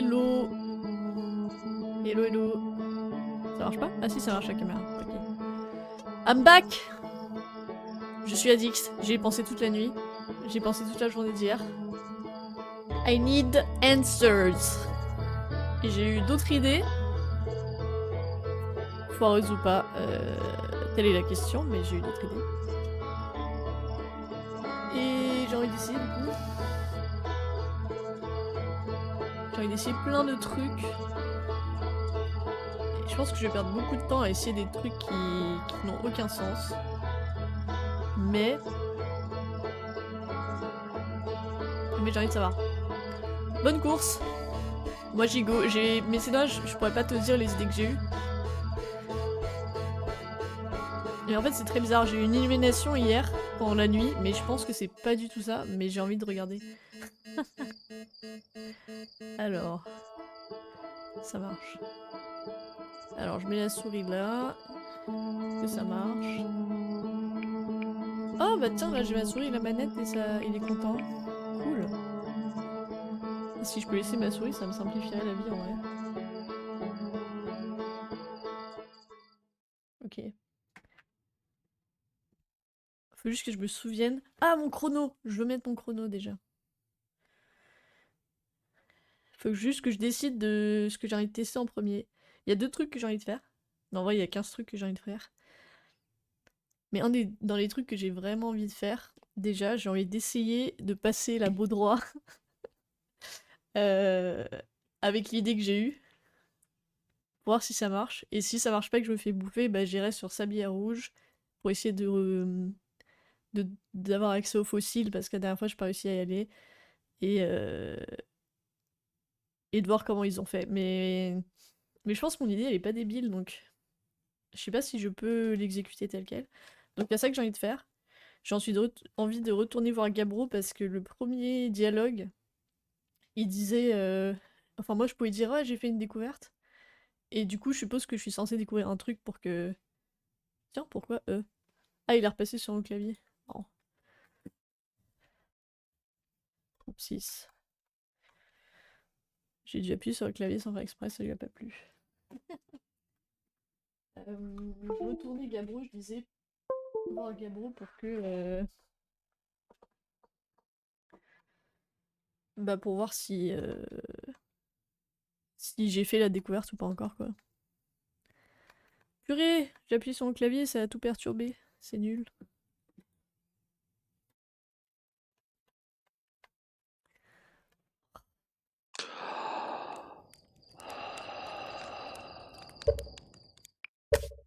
Hello. Hello, hello. Ça marche pas? Ah si, ça marche la caméra. Ok. I'm back. Je suis addict. J'y ai pensé toute la nuit. J'ai pensé toute la journée d'hier. I need answers. Et j'ai eu d'autres idées. Foireuse ou pas, telle est la question, mais j'ai eu d'autres idées. Et j'ai envie d'essayer du coup. J'ai envie d'essayer plein de trucs. Et je pense que je vais perdre beaucoup de temps à essayer des trucs qui n'ont aucun sens. Mais j'ai envie de savoir. Bonne course. Moi j'y go. Mais c'est dommage, je pourrais pas te dire les idées que j'ai eues. Et en fait c'est très bizarre, j'ai eu une illumination hier pendant la nuit, mais je pense que c'est pas du tout ça, mais j'ai envie de regarder. Alors, ça marche. Alors je mets la souris là, est-ce que ça marche? Oh bah tiens, là j'ai ma souris et la manette et ça, il est content. Cool. Si je peux laisser ma souris, ça me simplifierait la vie en vrai. Ok. Faut juste que je me souvienne. Ah, mon chrono! Je veux mettre mon chrono déjà. Faut juste que je décide de ce que j'ai envie de tester en premier. Il y a 2 trucs que j'ai envie de faire. Non, en vrai, il y a 15 trucs que j'ai envie de faire. Mais dans les trucs que j'ai vraiment envie de faire, déjà, j'ai envie d'essayer de passer la Baudroie avec l'idée que j'ai eue. Voir si ça marche. Et si ça marche pas et que je me fais bouffer, bah j'irai sur Sablière Rouge pour essayer d'avoir accès aux fossiles parce que la dernière fois j'ai pas réussi à y aller. Et de voir comment ils ont fait. Mais je pense que mon idée elle est pas débile donc je sais pas si je peux l'exécuter tel quel. Donc il y a ça que j'ai envie de faire. J'ai ensuite envie de retourner voir Gabbro parce que le premier dialogue, il disait... Enfin moi je pouvais dire «Ah j'ai fait une découverte». Et du coup je suppose que je suis censée découvrir un truc pour que... Tiens pourquoi Ah il est repassé sur mon clavier. Oh. Oups 6. J'ai dû appuyer sur le clavier sans faire exprès, ça lui a pas plu. Retourner Gabbro, je disais voir Gabbro pour que... Bah pour voir si j'ai fait la découverte ou pas encore quoi. Purée, j'ai appuyé sur mon clavier, ça a tout perturbé. C'est nul.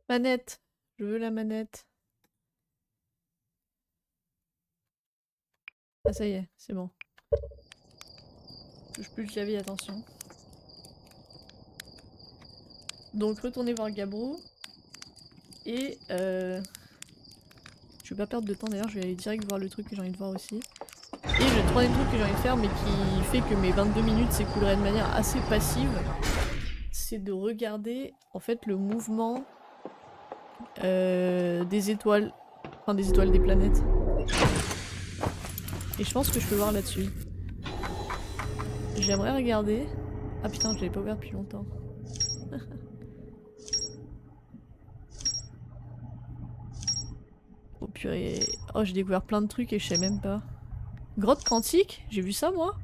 Manette. Je veux la manette. Ah ça y est, c'est bon. Touche plus le clavier, attention. Donc retourner voir Gabbro. Et je vais pas perdre de temps d'ailleurs, je vais aller direct voir le truc que j'ai envie de voir aussi. Et le troisième truc que j'ai envie de faire, mais qui fait que mes 22 minutes s'écouleraient de manière assez passive, c'est de regarder en fait le mouvement des étoiles. Enfin des étoiles, des planètes. Et je pense que je peux voir là-dessus. J'aimerais regarder... Ah putain, je l'avais pas ouvert depuis longtemps. Oh purée... Oh j'ai découvert plein de trucs et je sais même pas. Grotte quantique? J'ai vu ça moi?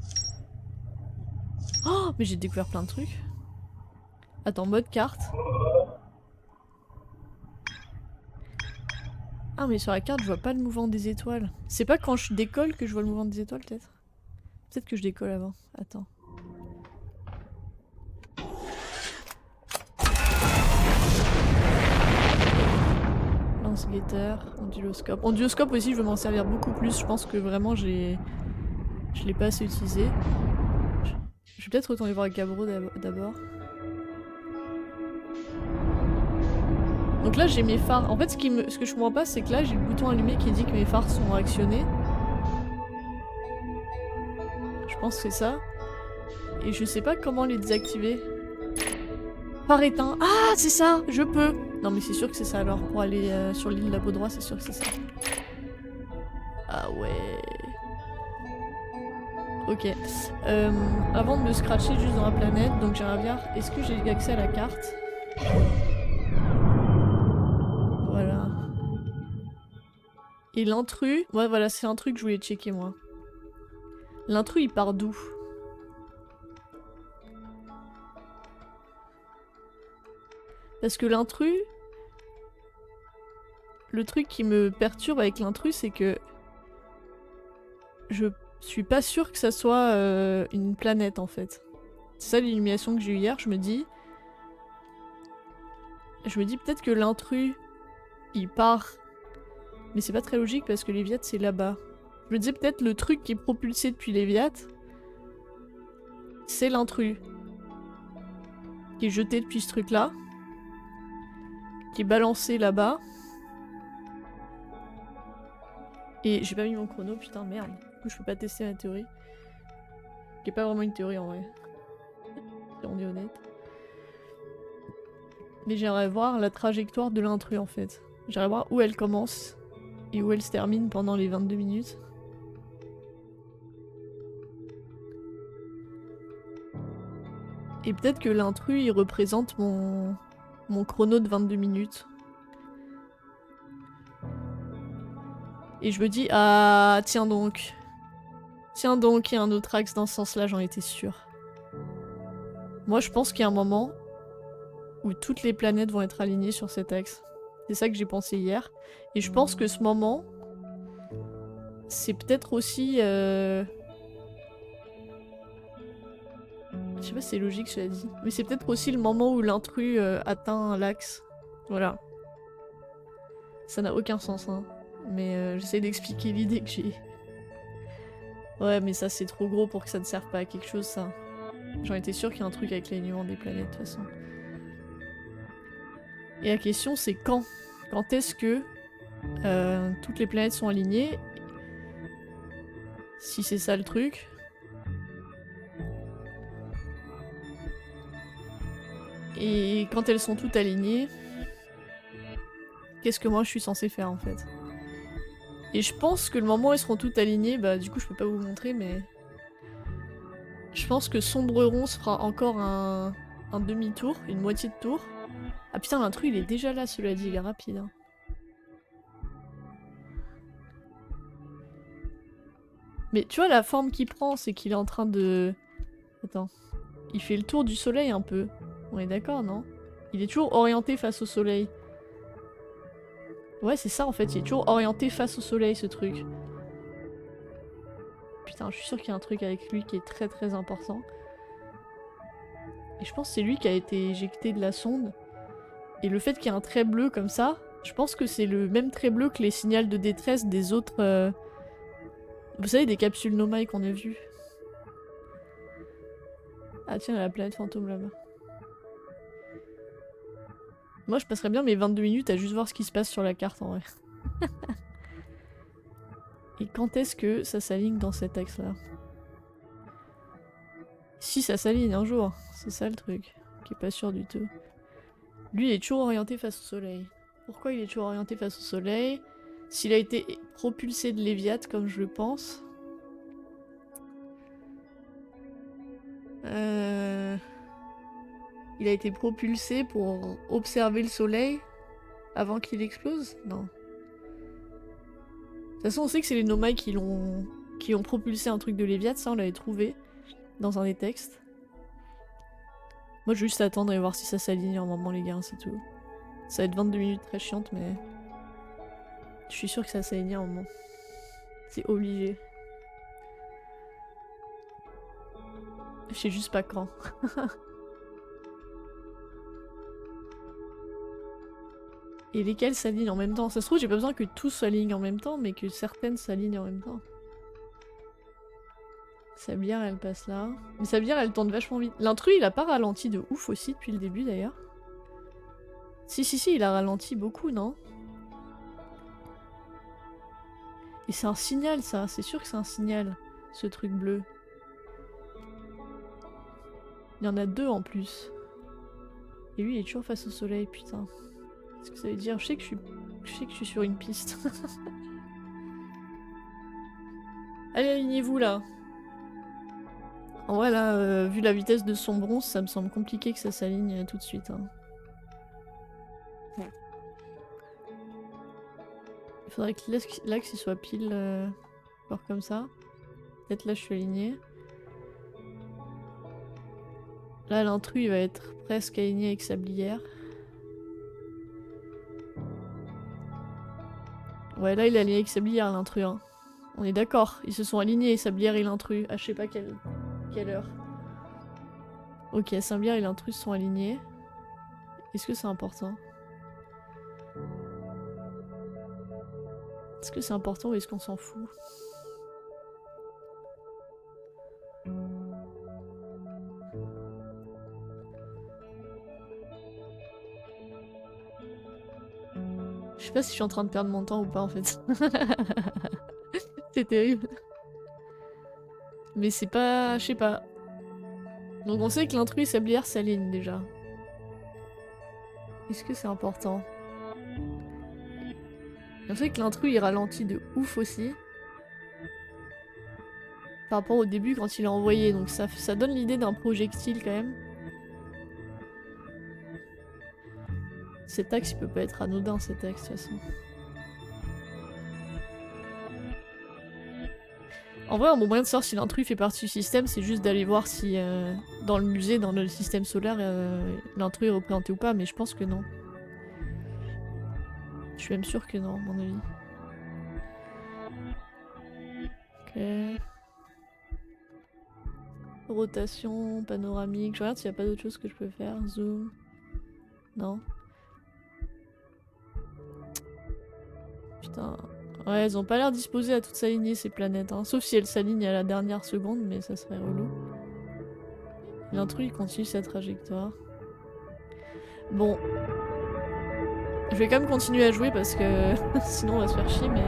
Oh mais j'ai découvert plein de trucs. Attends, mode carte. Ah mais sur la carte je vois pas le mouvement des étoiles. C'est pas quand je décolle que je vois le mouvement des étoiles peut-être? Peut-être que je décolle avant. Attends. Lance-guetteur, onduloscope. Onduloscope aussi je veux m'en servir beaucoup plus. Je pense que vraiment je l'ai pas assez utilisé. Je vais peut-être retourner voir Gabbro d'abord. Donc là j'ai mes phares. En fait ce que je comprends pas c'est que là j'ai le bouton allumé qui dit que mes phares sont actionnés. Je pense que c'est ça. Et je sais pas comment les désactiver. Phare éteint. Ah c'est ça, je peux. Non mais c'est sûr que c'est ça alors. Pour aller sur l'île de la Baudroie c'est sûr que c'est ça. Ah ouais. Ok. Avant de me scratcher juste dans la planète, donc j'aimerais bien... Est-ce que j'ai accès à la carte? Voilà. Et l'intrus... Ouais, voilà, c'est un truc que je voulais checker, moi. L'intrus, il part d'où? Parce que l'intrus... Le truc qui me perturbe avec l'intrus, c'est que... Je suis pas sûre que ça soit une planète, en fait. C'est ça l'illumination que j'ai eue hier, je me dis... peut-être que l'intrus, il part... Mais c'est pas très logique parce que Léviat, c'est là-bas. Je me disais peut-être le truc qui est propulsé depuis Léviat, c'est l'intrus. Qui est jeté depuis ce truc-là. Qui est balancé là-bas. Et j'ai pas mis mon chrono, putain, merde. Du coup, je peux pas tester ma théorie. Qui est pas vraiment une théorie en vrai. Si on est honnête. Mais j'aimerais voir la trajectoire de l'intrus en fait. J'aimerais voir où elle commence et où elle se termine pendant les 22 minutes. Et peut-être que l'intrus il représente mon chrono de 22 minutes. Et je me dis, ah tiens donc. Tiens donc, il y a un autre axe dans ce sens-là, j'en étais sûre. Moi je pense qu'il y a un moment où toutes les planètes vont être alignées sur cet axe. C'est ça que j'ai pensé hier. Et je pense que ce moment, c'est peut-être aussi... Je sais pas si c'est logique cela dit. Mais c'est peut-être aussi le moment où l'intrus atteint l'axe. Voilà. Ça n'a aucun sens, hein. Mais j'essaie d'expliquer l'idée que j'ai. Ouais, mais ça c'est trop gros pour que ça ne serve pas à quelque chose, ça. J'en étais sûre qu'il y a un truc avec l'alignement des planètes, de toute façon. Et la question c'est quand? Quand est-ce que toutes les planètes sont alignées? Si c'est ça le truc. Et quand elles sont toutes alignées, qu'est-ce que moi je suis censée faire en fait? Et je pense que le moment où elles seront toutes alignées, bah du coup je peux pas vous montrer mais... Je pense que Sombreron se fera encore un demi-tour, une moitié de tour. Ah putain l'intrus il est déjà là cela dit, il est rapide. Hein. Mais tu vois la forme qu'il prend c'est qu'il est en train de... Attends. Il fait le tour du soleil un peu. On est d'accord non? Il est toujours orienté face au soleil. Ouais c'est ça en fait, il est toujours orienté face au soleil ce truc. Putain je suis sûre qu'il y a un truc avec lui qui est très très important. Et je pense que c'est lui qui a été éjecté de la sonde. Et le fait qu'il y ait un trait bleu comme ça, je pense que c'est le même trait bleu que les signaux de détresse des autres... Vous savez, des capsules Nomai qu'on a vues. Ah tiens, la planète fantôme là-bas. Moi je passerais bien mes 22 minutes à juste voir ce qui se passe sur la carte en vrai. Et quand est-ce que ça s'aligne dans cet axe-là? Si ça s'aligne un jour, c'est ça le truc, qui est pas sûr du tout. Lui il est toujours orienté face au soleil. Pourquoi il est toujours orienté face au soleil? S'il a été propulsé de Léviat comme je le pense. Il a été propulsé pour observer le soleil avant qu'il explose? Non. De toute façon, on sait que c'est les Nomai qui ont propulsé un truc de Léviat, ça on l'avait trouvé dans un des textes. Moi je vais juste attendre et voir si ça s'aligne un moment les gars, c'est tout. Ça va être 22 minutes très chiantes mais... Je suis sûre que ça s'aligne un moment. C'est obligé. Je sais juste pas quand. Et lesquelles s'alignent en même temps? Ça se trouve j'ai pas besoin que tout s'aligne en même temps, mais que certaines s'alignent en même temps. Sa bière elle passe là. Mais sa bière elle tourne vachement vite. L'intrus il a pas ralenti de ouf aussi depuis le début d'ailleurs. Si il a ralenti beaucoup non? Et c'est un signal ça, c'est sûr que c'est un signal, ce truc bleu. Il y en a deux en plus. Et lui il est toujours face au soleil, putain. Qu'est-ce que ça veut dire? Je sais que je suis sur une piste. Allez alignez-vous là. En vrai là, vu la vitesse de son bronze, ça me semble compliqué que ça s'aligne tout de suite. Hein. Il faudrait que l'axe il soit pile genre comme ça. Peut-être là je suis alignée. Là l'intrus il va être presque aligné avec Sablière. Ouais là il est aligné avec Sablière l'intrus. Hein. On est d'accord, ils se sont alignés Sablière et l'intrus. À je sais pas quelle heure. Ok, Sablière et l'intrus sont alignés. Est-ce que c'est important? Est-ce que c'est important ou est-ce qu'on s'en fout? Je sais pas si je suis en train de perdre mon temps ou pas en fait. C'est terrible. Mais c'est pas... je sais pas. Donc on sait que l'intrus et Sablière s'alignent déjà. Est-ce que c'est important? On sait que l'intrus il ralentit de ouf aussi. Par rapport au début quand il est envoyé. Donc ça donne l'idée d'un projectile quand même. Cet axe il peut pas être anodin cet axe de toute façon. En vrai, un bon moyen de savoir si l'intrus fait partie du système, c'est juste d'aller voir si dans le musée, dans le système solaire, l'intrus est représenté ou pas, mais je pense que non. Je suis même sûre que non, à mon avis. Ok. Rotation, panoramique. Je regarde s'il n'y a pas d'autre chose que je peux faire. Zoom. Non. Putain. Ouais, elles ont pas l'air disposées à toutes s'aligner ces planètes, hein. Sauf si elles s'alignent à la dernière seconde, mais ça serait relou. L'intrus il continue sa trajectoire. Bon. Je vais quand même continuer à jouer parce que sinon on va se faire chier, mais...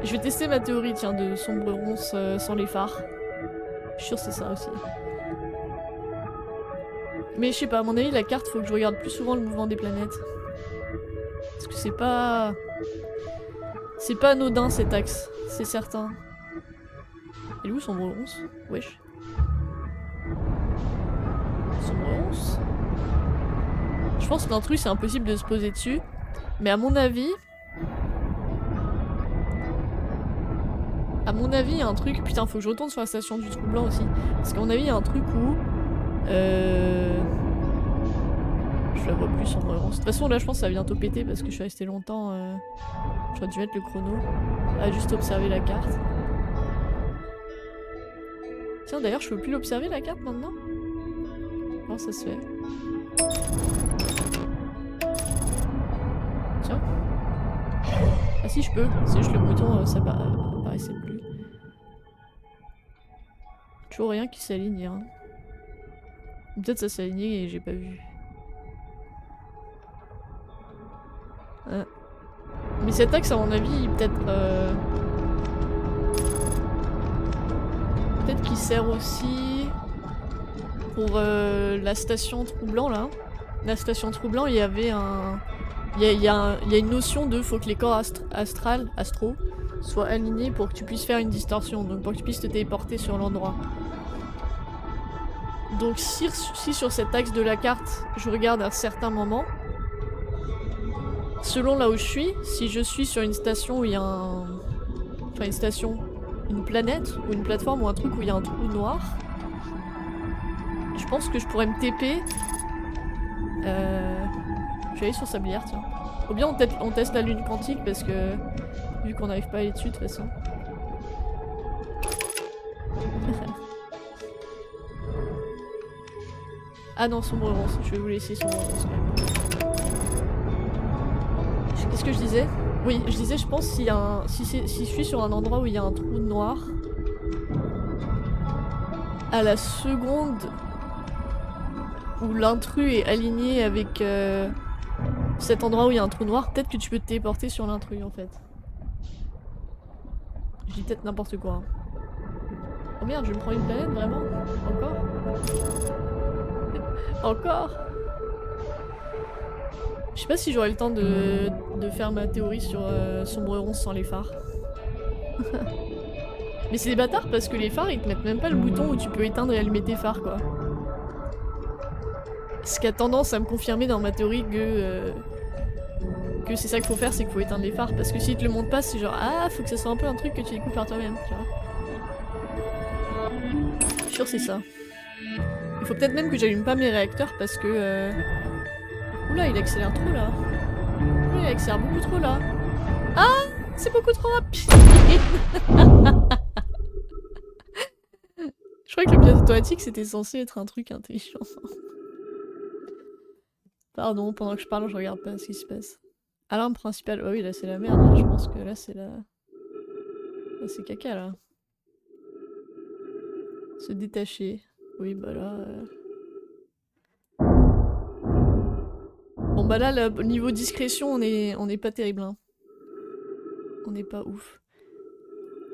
Je vais tester ma théorie, tiens, de sombre ronce sans les phares. Je suis sûre que c'est ça aussi. Mais je sais pas, à mon avis, la carte, faut que je regarde plus souvent le mouvement des planètes. Parce que c'est pas... C'est pas anodin cet axe, c'est certain. Elle est où sombre ronce? Wesh. Sombre ronce. Je pense que l'intrus c'est impossible de se poser dessus. Mais à mon avis... À mon avis, il y a un truc... Putain, faut que je retourne sur la station du trou blanc aussi. Parce qu'à mon avis, il y a un truc où... Je la vois plus sombre ronce. De toute façon, là, je pense que ça va bientôt péter parce que je suis restée longtemps... J'aurais dû mettre le chrono. À juste observer la carte. Tiens, d'ailleurs, je peux plus l'observer la carte maintenant? Comment ça se fait? Tiens. Ah si, je peux. C'est juste le bouton, ça apparaissait plus. Toujours rien qui s'aligne, hein. Peut-être ça s'est aligné et j'ai pas vu. Mais cet axe, à mon avis, peut-être... Peut-être qu'il sert aussi pour la station Troublant, là. La station Troublant, il y avait un... Il y a une notion de faut que les corps astro, soient alignés pour que tu puisses faire une distorsion, donc pour que tu puisses te téléporter sur l'endroit. Donc si sur cet axe de la carte, je regarde à un certain moment, selon là où je suis, si je suis sur une station où il y a un... Enfin une station, une planète, ou une plateforme, ou un truc où il y a un trou noir, je pense que je pourrais me TP... Je vais aller sur Sablière, tiens. Ou bien on teste la lune quantique parce que... Vu qu'on n'arrive pas à aller dessus de toute façon. Ah non, sombre ronce. Je vais vous laisser sombre ronce quand même. Qu'est-ce que je disais? Oui, je disais, je pense si je suis sur un endroit où il y a un trou noir, à la seconde où l'intrus est aligné avec cet endroit où il y a un trou noir, peut-être que tu peux te téléporter sur l'intrus en fait. Je dis peut-être n'importe quoi. Hein. Oh merde, je me prends une planète vraiment? Encore? Encore? Je sais pas si j'aurai le temps de faire ma théorie sur sombre ronce sans les phares. Mais c'est des bâtards parce que les phares ils te mettent même pas le bouton où tu peux éteindre et allumer tes phares quoi. Ce qui a tendance à me confirmer dans ma théorie que c'est ça qu'il faut faire, c'est qu'il faut éteindre les phares. Parce que s'ils te le montrent pas, c'est genre ah faut que ça soit un peu un truc que tu découvres par toi-même, tu vois. Je suis sûre c'est ça. Il faut peut-être même que j'allume pas mes réacteurs parce que... Oula il accélère trop là. Oula il accélère beaucoup trop là. Ah c'est beaucoup trop rapide. Je crois que le pilote automatique c'était censé être un truc intelligent. Pardon, pendant que je parle je regarde pas ce qui se passe. Alarme principale, oh oui là c'est la merde, là. Je pense que là c'est la... Là c'est caca là. Se détacher. Oui bah là... Bon bah là le niveau discrétion on est pas terrible hein. On est pas ouf.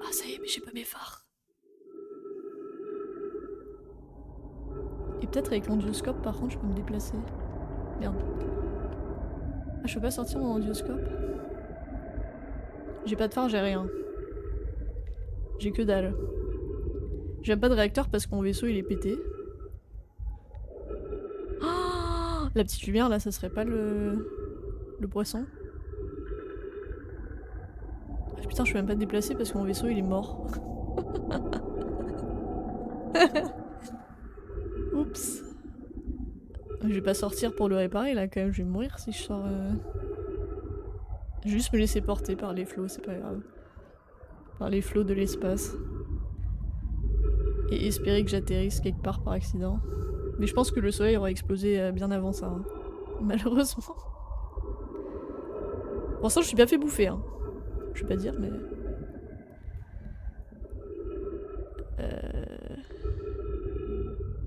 Ah ça y est mais j'ai pas mes phares. Et peut-être avec l'endioscope par contre je peux me déplacer. Merde. Ah je peux pas sortir mon endioscope. J'ai pas de phare, j'ai rien. J'ai que dalle. J'ai pas de réacteur parce que mon vaisseau il est pété. Oh la petite lumière là ça serait pas le poisson. Ah, putain je peux même pas te déplacer parce que mon vaisseau il est mort. Oups. Je vais pas sortir pour le réparer là quand même, je vais mourir si je sors... Je vais juste me laisser porter par les flots, c'est pas grave. Par les flots de l'espace. Et espérer que j'atterrisse quelque part par accident. Mais je pense que le soleil aura explosé bien avant ça. Hein. Malheureusement. Pour l'instant je suis bien fait bouffer. Hein. Je vais pas dire mais...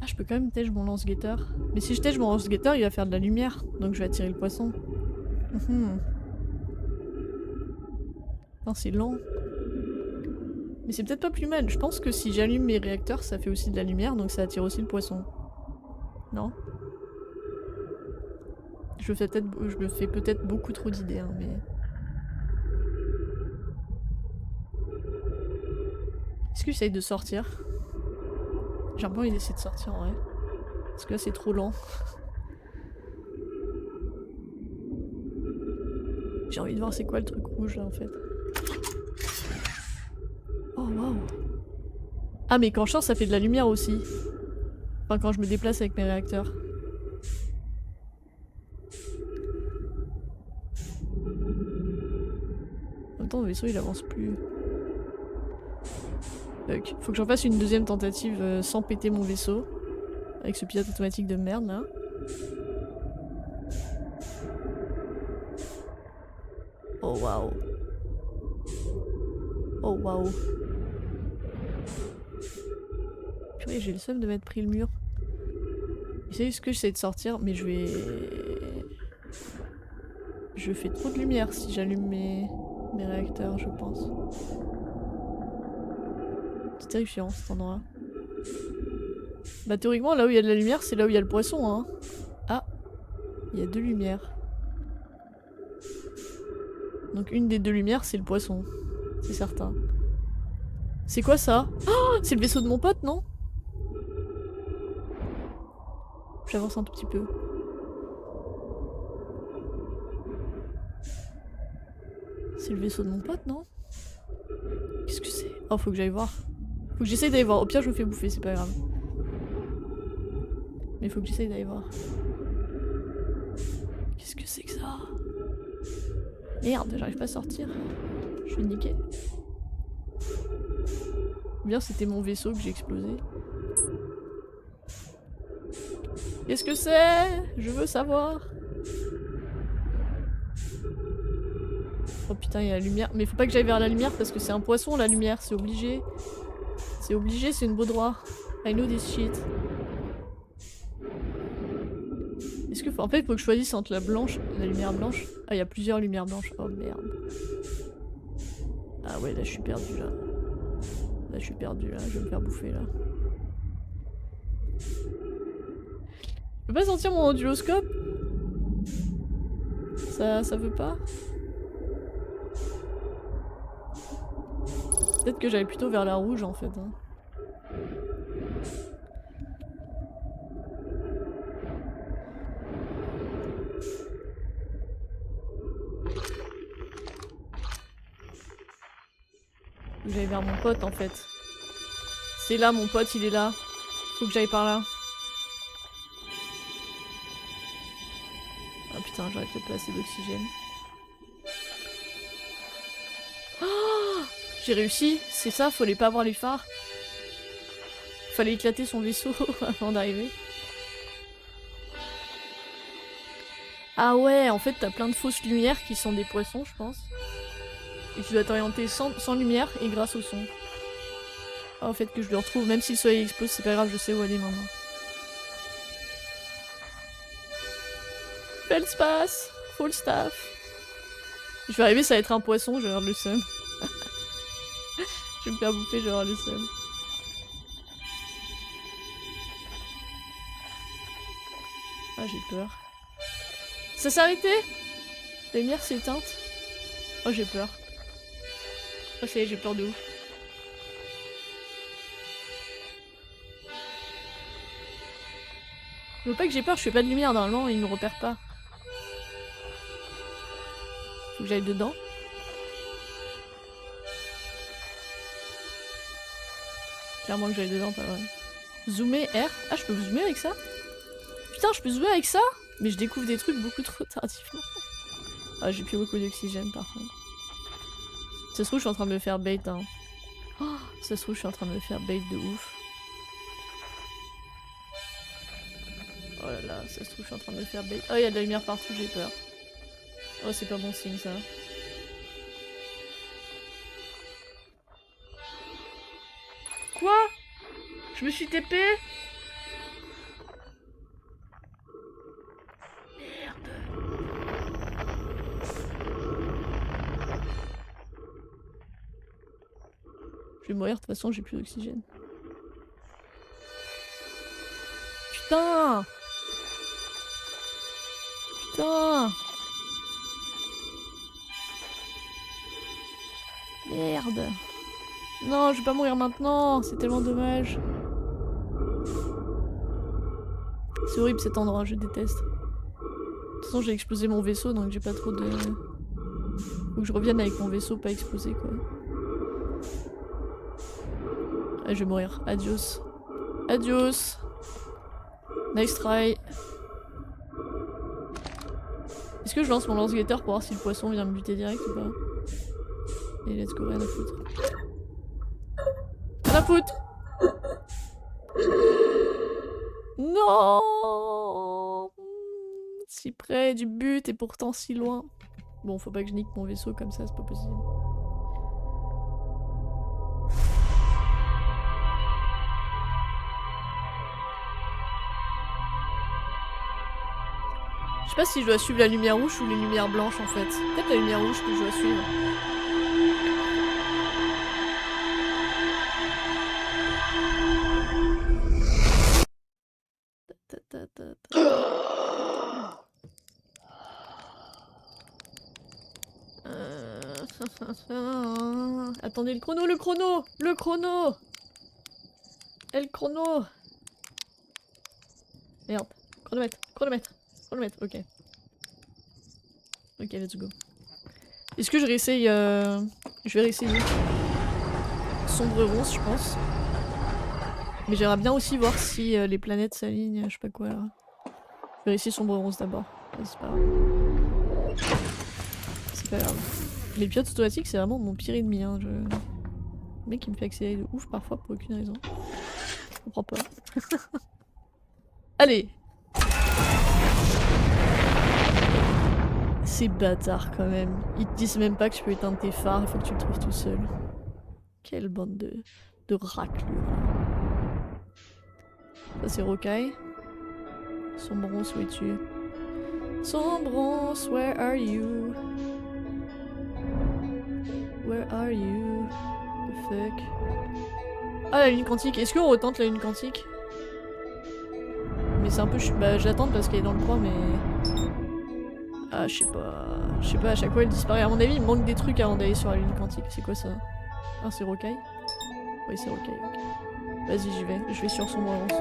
Ah je peux quand même tège mon lance-guetteur. Mais si je tège mon lance-guetteur il va faire de la lumière. Donc je vais attirer le poisson. Non c'est lent. Mais c'est peut-être pas plus mal. Je pense que si j'allume mes réacteurs ça fait aussi de la lumière. Donc ça attire aussi le poisson. Non? Je me fais peut-être beaucoup trop d'idées hein, mais... Est-ce que j'essaye de sortir? J'ai un peu envie d'essayer de sortir en vrai. Parce que là c'est trop lent. J'ai envie de voir c'est quoi le truc rouge là en fait. Oh waouh. Ah mais quand je sors ça fait de la lumière aussi. Enfin quand je me déplace avec mes réacteurs. En même temps le vaisseau il avance plus. Donc, faut que j'en fasse une deuxième tentative sans péter mon vaisseau. Avec ce pilote automatique de merde là. Oh waouh. Oh waouh. Purée, j'ai le seum de m'être pris le mur. Essayez ce que j'essaie de sortir, mais je vais... Je fais trop de lumière si j'allume mes réacteurs, je pense. C'est terrifiant cet endroit. Bah théoriquement, là où il y a de la lumière, c'est là où il y a le poisson, hein. Ah, il y a deux lumières. Donc une des deux lumières, c'est le poisson. C'est certain. C'est quoi ça? Oh, c'est le vaisseau de mon pote, non? J'avance un tout petit peu. C'est le vaisseau de mon pote, non? Qu'est-ce que c'est? Oh, faut que j'aille voir. Faut que j'essaye d'aller voir. Au pire, je me fais bouffer, c'est pas grave. Mais faut que j'essaye d'aller voir. Qu'est-ce que c'est que ça? Merde, j'arrive pas à sortir. Je suis niqué. Ou bien c'était mon vaisseau que j'ai explosé. Qu'est-ce que c'est? Je veux savoir. Oh putain, il y a la lumière. Mais faut pas que j'aille vers la lumière parce que c'est un poisson la lumière, c'est obligé. C'est obligé, c'est une beau droit. I know this shit. Est-ce que... En fait, il faut que je choisisse entre la blanche et la lumière blanche. Ah, il y a plusieurs lumières blanches. Oh merde. Ah ouais, là je suis perdu là. Là je suis perdu là, je vais me faire bouffer là. Je peux pas sortir mon onduloscope? Ça veut pas? Peut-être que j'allais plutôt vers la rouge en fait. Hein. J'allais vers mon pote en fait. C'est là mon pote, il est là. Faut que j'aille par là. Ah putain, j'aurais peut-être pas assez d'oxygène. Oh, j'ai réussi, c'est ça, fallait pas avoir les phares. Fallait éclater son vaisseau avant d'arriver. Ah ouais, en fait t'as plein de fausses lumières qui sont des poissons je pense. Et tu dois t'orienter sans lumière et grâce au son. Ah, au fait que je le retrouve, même si le soleil explose, c'est pas grave, je sais où aller maintenant. Feldspath, full staff. Je vais arriver, ça va être un poisson, je vais avoir le seum. Je vais me faire bouffer, je vais avoir le seum. Ah, j'ai peur. Ça s'est arrêté? La lumière s'est éteinte. Oh, j'ai peur. Oh, ça y est, j'ai peur de ouf. Je veux pas que j'ai peur, je fais pas de lumière normalement, il me repère pas. Faut que j'aille dedans. Clairement que j'aille dedans, pas vrai. Zoomer R. Ah, je peux zoomer avec ça? Putain, je peux zoomer avec ça? Mais je découvre des trucs beaucoup trop tardivement. Ah, j'ai plus beaucoup d'oxygène par contre. Ça se trouve, je suis en train de me faire bait. Hein. Oh, ça se trouve, je suis en train de me faire bait de ouf. Oh là là, ça se trouve, je suis en train de me faire bait. Oh, il y a de la lumière partout, j'ai peur. Oh, c'est pas bon signe ça. Quoi? Je me suis TP? Merde. Je vais mourir, de toute façon, j'ai plus d'oxygène. Putain! Putain! Merde! Non, je vais pas mourir maintenant, c'est tellement dommage. C'est horrible cet endroit, je déteste. De toute façon, j'ai explosé mon vaisseau, donc j'ai pas trop de... Faut que je revienne avec mon vaisseau pas explosé, quoi. Ah, je vais mourir. Adios. Adios. Nice try. Est-ce que je lance mon lance-guetteur pour voir si le poisson vient me buter direct ou pas? Et let's go, rien à foutre. Rien à foutre! Non! Si près du but et pourtant si loin. Bon, faut pas que je nique mon vaisseau comme ça, c'est pas possible. Je sais pas si je dois suivre la lumière rouge ou les lumières blanches en fait. Peut-être la lumière rouge que je dois suivre. Attendez, le chrono, le chrono! Le chrono! Et le chrono! Merde. Chronomètre, chronomètre, chronomètre, ok. Ok, let's go. Est-ce que je réessaye Je vais réessayer. Sombre ronce, je pense. Mais j'aimerais bien aussi voir si les planètes s'alignent, je sais pas quoi là. Je vais essayer sombre ronce d'abord. C'est pas grave. C'est pas grave. Les pilotes automatiques, c'est vraiment mon pire ennemi. Hein. Le mec il me fait accélérer de ouf parfois pour aucune raison. Je comprends pas. Allez! C'est bâtard quand même. Ils te disent même pas que tu peux éteindre tes phares, il faut que tu le trouves tout seul. Quelle bande de raclures. Ça c'est Rocaille. Sombronce, où es-tu? Sombronce, where are you? Where are you? The fuck? Ah, la lune quantique. Est-ce qu'on retente la lune quantique? Mais c'est un peu... Bah j'attends parce qu'elle est dans le coin, mais... Ah, je sais pas... Je sais pas, à chaque fois elle disparaît. À mon avis, il manque des trucs avant d'aller sur la lune quantique. C'est quoi ça? Ah, c'est rocaille? Oui, c'est rocaille, ok. Vas-y, j'y vais. Je vais sur son avance.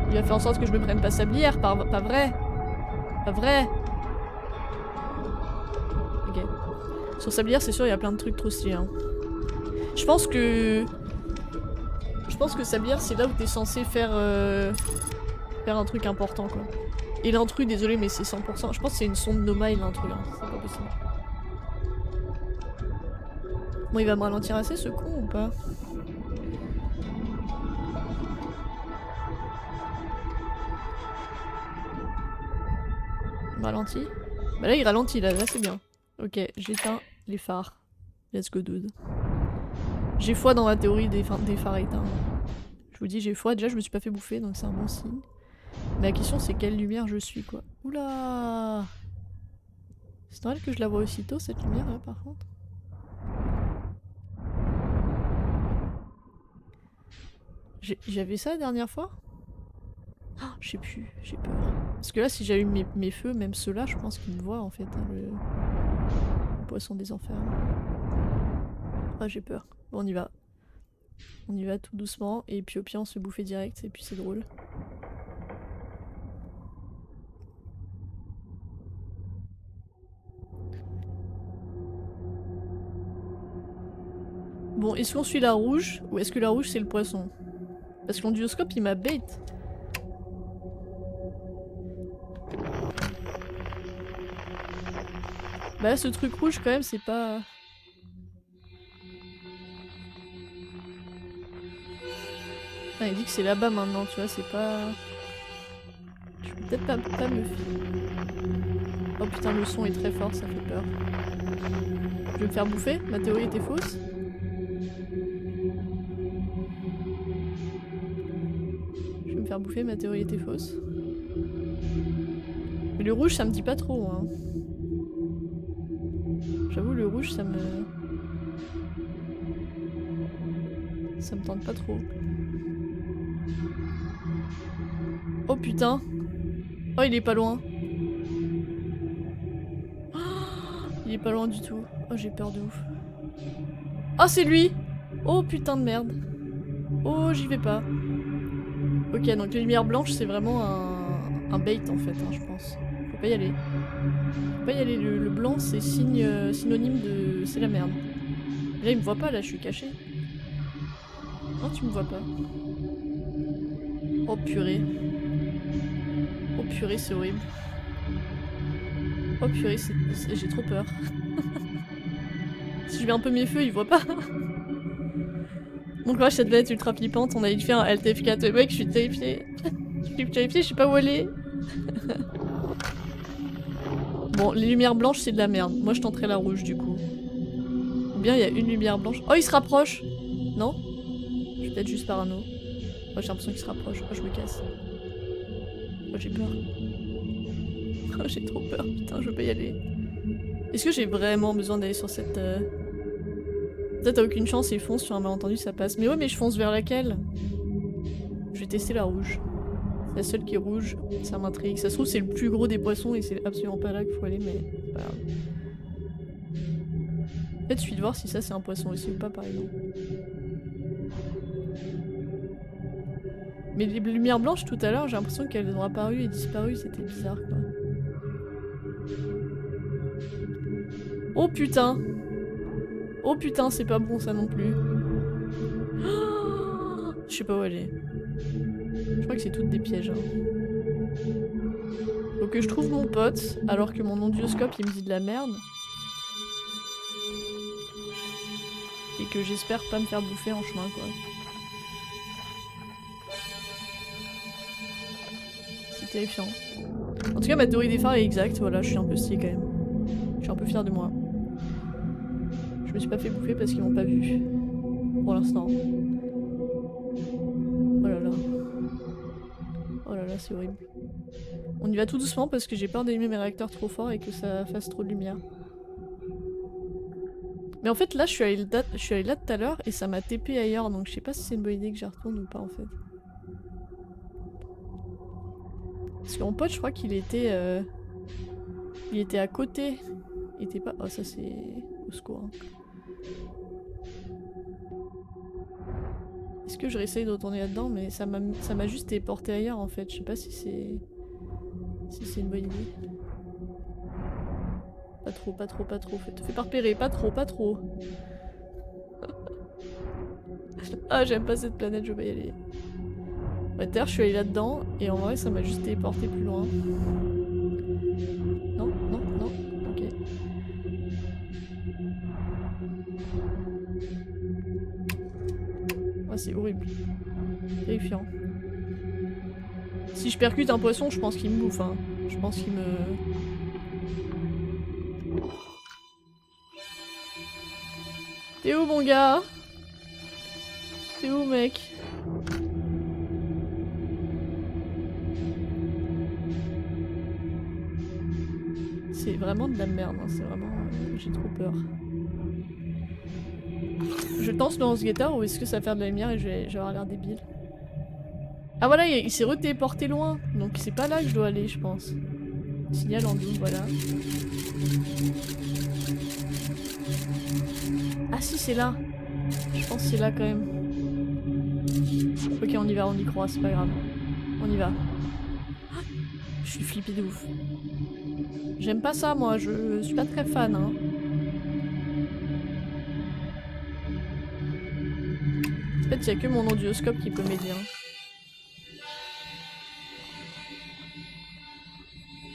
Il va faire en sorte que je me prenne pas sablière, pas vrai. Pas vrai. Ok. Sur sablière, c'est sûr, il y a plein de trucs trop stylés. Hein. Je pense que sablière, c'est là où t'es censé faire un truc important, quoi. Et l'intrus, désolé, mais c'est 100%. Je pense que c'est une sonde Nomai, l'intrus. Hein. C'est pas possible. Bon, il va me ralentir assez, ce con, ou pas? Ralentit. Bah là il ralentit, là c'est bien. Ok, j'éteins les phares. Let's go dude. J'ai foi dans la théorie des phares éteints. Je vous dis j'ai foi, déjà je me suis pas fait bouffer donc c'est un bon signe. Mais la question c'est quelle lumière je suis quoi. Oula. C'est normal que je la vois aussitôt cette lumière là par contre. J'avais ça la dernière fois? Oh, je sais plus, j'ai peur. Parce que là si j'allume mes feux, même ceux-là, je pense qu'ils me voient en fait. Hein, le poisson des enfers. Ah j'ai peur. Bon on y va. On y va tout doucement et puis au pire on se fait bouffer direct et puis c'est drôle. Bon, est-ce qu'on suit la rouge ou est-ce que la rouge c'est le poisson? Parce que l'onduoscope il m'a bait. Bah là, ce truc rouge quand même c'est pas... Ah, il dit que c'est là-bas maintenant, tu vois, c'est pas... Je peux peut-être pas me fier. Oh putain, le son est très fort, ça fait peur. Je vais me faire bouffer? Ma théorie était fausse? Je vais me faire bouffer, ma théorie était fausse. Mais le rouge ça me dit pas trop, hein. J'avoue, le rouge ça me tente pas trop. Oh putain! Oh, il est pas loin. Il est pas loin du tout. Oh, j'ai peur de ouf. Oh, c'est lui! Oh putain de merde. Oh, j'y vais pas. Ok, donc les lumières blanches, c'est vraiment un bait en fait, hein, je pense. Faut pas y aller. Faut pas y aller. Le blanc, c'est synonyme de... c'est la merde. Et là, il me voit pas, là, je suis cachée. Non, tu me vois pas. Oh purée. Oh purée, c'est horrible. Oh purée, j'ai trop peur. Si je mets un peu mes feux, il voit pas. Mon courage, cette planète ultra flippante, on a dû faire un LTF4. Mec, je suis terrifiée. Je suis terrifiée, je sais pas où aller. Bon, les lumières blanches, c'est de la merde. Moi, je tenterai la rouge, du coup. Ou bien, il y a une lumière blanche. Oh, il se rapproche! Non? Je suis peut-être juste parano. Oh, j'ai l'impression qu'il se rapproche. Oh, je me casse. Oh, j'ai peur. Oh, j'ai trop peur. Putain, je veux pas y aller. Est-ce que j'ai vraiment besoin d'aller sur cette... Peut-être t'as aucune chance et fonce sur un malentendu, ça passe. Mais ouais, mais je fonce vers laquelle? Je vais tester la rouge. C'est la seule qui est rouge, ça m'intrigue. Ça se trouve c'est le plus gros des poissons et c'est absolument pas là qu'il faut aller, mais c'est pas grave. Peut-être je suis de voir si ça c'est un poisson aussi ou pas par exemple. Mais les lumières blanches tout à l'heure, j'ai l'impression qu'elles ont apparu et disparu, c'était bizarre quoi. Oh putain! Oh putain, c'est pas bon ça non plus. Je sais pas où aller. Je crois que c'est toutes des pièges. Hein. Faut que je trouve mon pote, alors que mon onduoscope il me dit de la merde. Et que j'espère pas me faire bouffer en chemin quoi. C'est terrifiant. En tout cas ma théorie des phares est exacte, voilà, je suis un peu stylée quand même. Je suis un peu fière de moi. Je me suis pas fait bouffer parce qu'ils m'ont pas vu. Pour l'instant. Oh là là. Oh là là, c'est horrible. On y va tout doucement parce que j'ai peur d'allumer mes réacteurs trop fort et que ça fasse trop de lumière. Mais en fait là je suis allée là tout à l'heure et ça m'a TP ailleurs donc je sais pas si c'est une bonne idée que j'y retourne ou pas en fait. Parce que mon pote je crois qu'il était... il était à côté Et t'es pas... Oh ça c'est... Au secours. Hein. Est-ce que je réessaye de retourner là-dedans? Mais ça m'a juste téléporté ailleurs en fait. Je sais pas si c'est... Si c'est une bonne idée. Pas trop, pas trop, pas trop. Fais pas repérer, pas trop, pas trop. Ah j'aime pas cette planète, je vais pas y aller. Ouais, d'ailleurs je suis allée là-dedans et en vrai ça m'a juste téléporté plus loin. Non, non, non, ok. Ah c'est horrible. Terrifiant. Si je percute un poisson, je pense qu'il me bouffe. Hein. Je pense qu'il me... T'es où mon gars? T'es où mec? C'est vraiment de la merde, hein. C'est vraiment... J'ai trop peur. Je tente le lance-guetteur ou est-ce que ça va faire de la lumière et je vais avoir l'air débile? Ah voilà, il s'est re-téléporté loin. Donc c'est pas là que je dois aller, je pense. Signal en double, voilà. Ah si, c'est là. Je pense que c'est là quand même. Ok, on y va, on y croit, c'est pas grave. On y va. Ah, je suis flippée de ouf. J'aime pas ça, moi, je suis pas très fan, hein. En fait, y'a que mon audioscope qui peut m'aider, hein.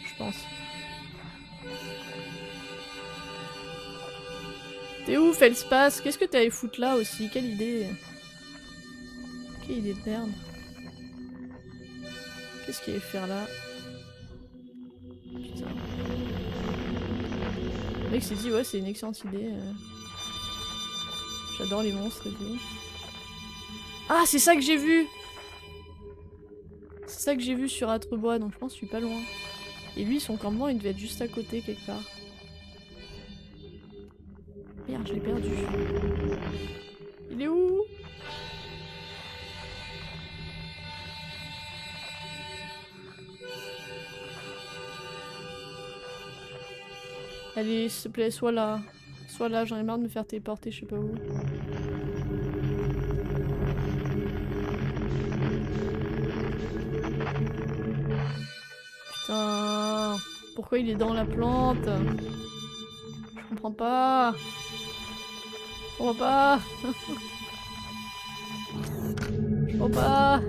Je pense. T'es où, Feldspace? Qu'est-ce que t'allais foutre là aussi? Quelle idée? Quelle idée de merde. Qu'est-ce qu'il allait faire là? Putain. Le mec s'est dit, ouais, c'est une excellente idée. J'adore les monstres et tout. Ah, c'est ça que j'ai vu! C'est ça que j'ai vu sur Atrebois, donc je pense que je suis pas loin. Et lui, son campement, il devait être juste à côté quelque part. Merde, je l'ai perdu. Il est où? Allez, s'il te plaît, sois là. Sois là, j'en ai marre de me faire téléporter, je sais pas où. Putain, pourquoi il est dans la plante? Je comprends pas. Je comprends pas. Je comprends pas.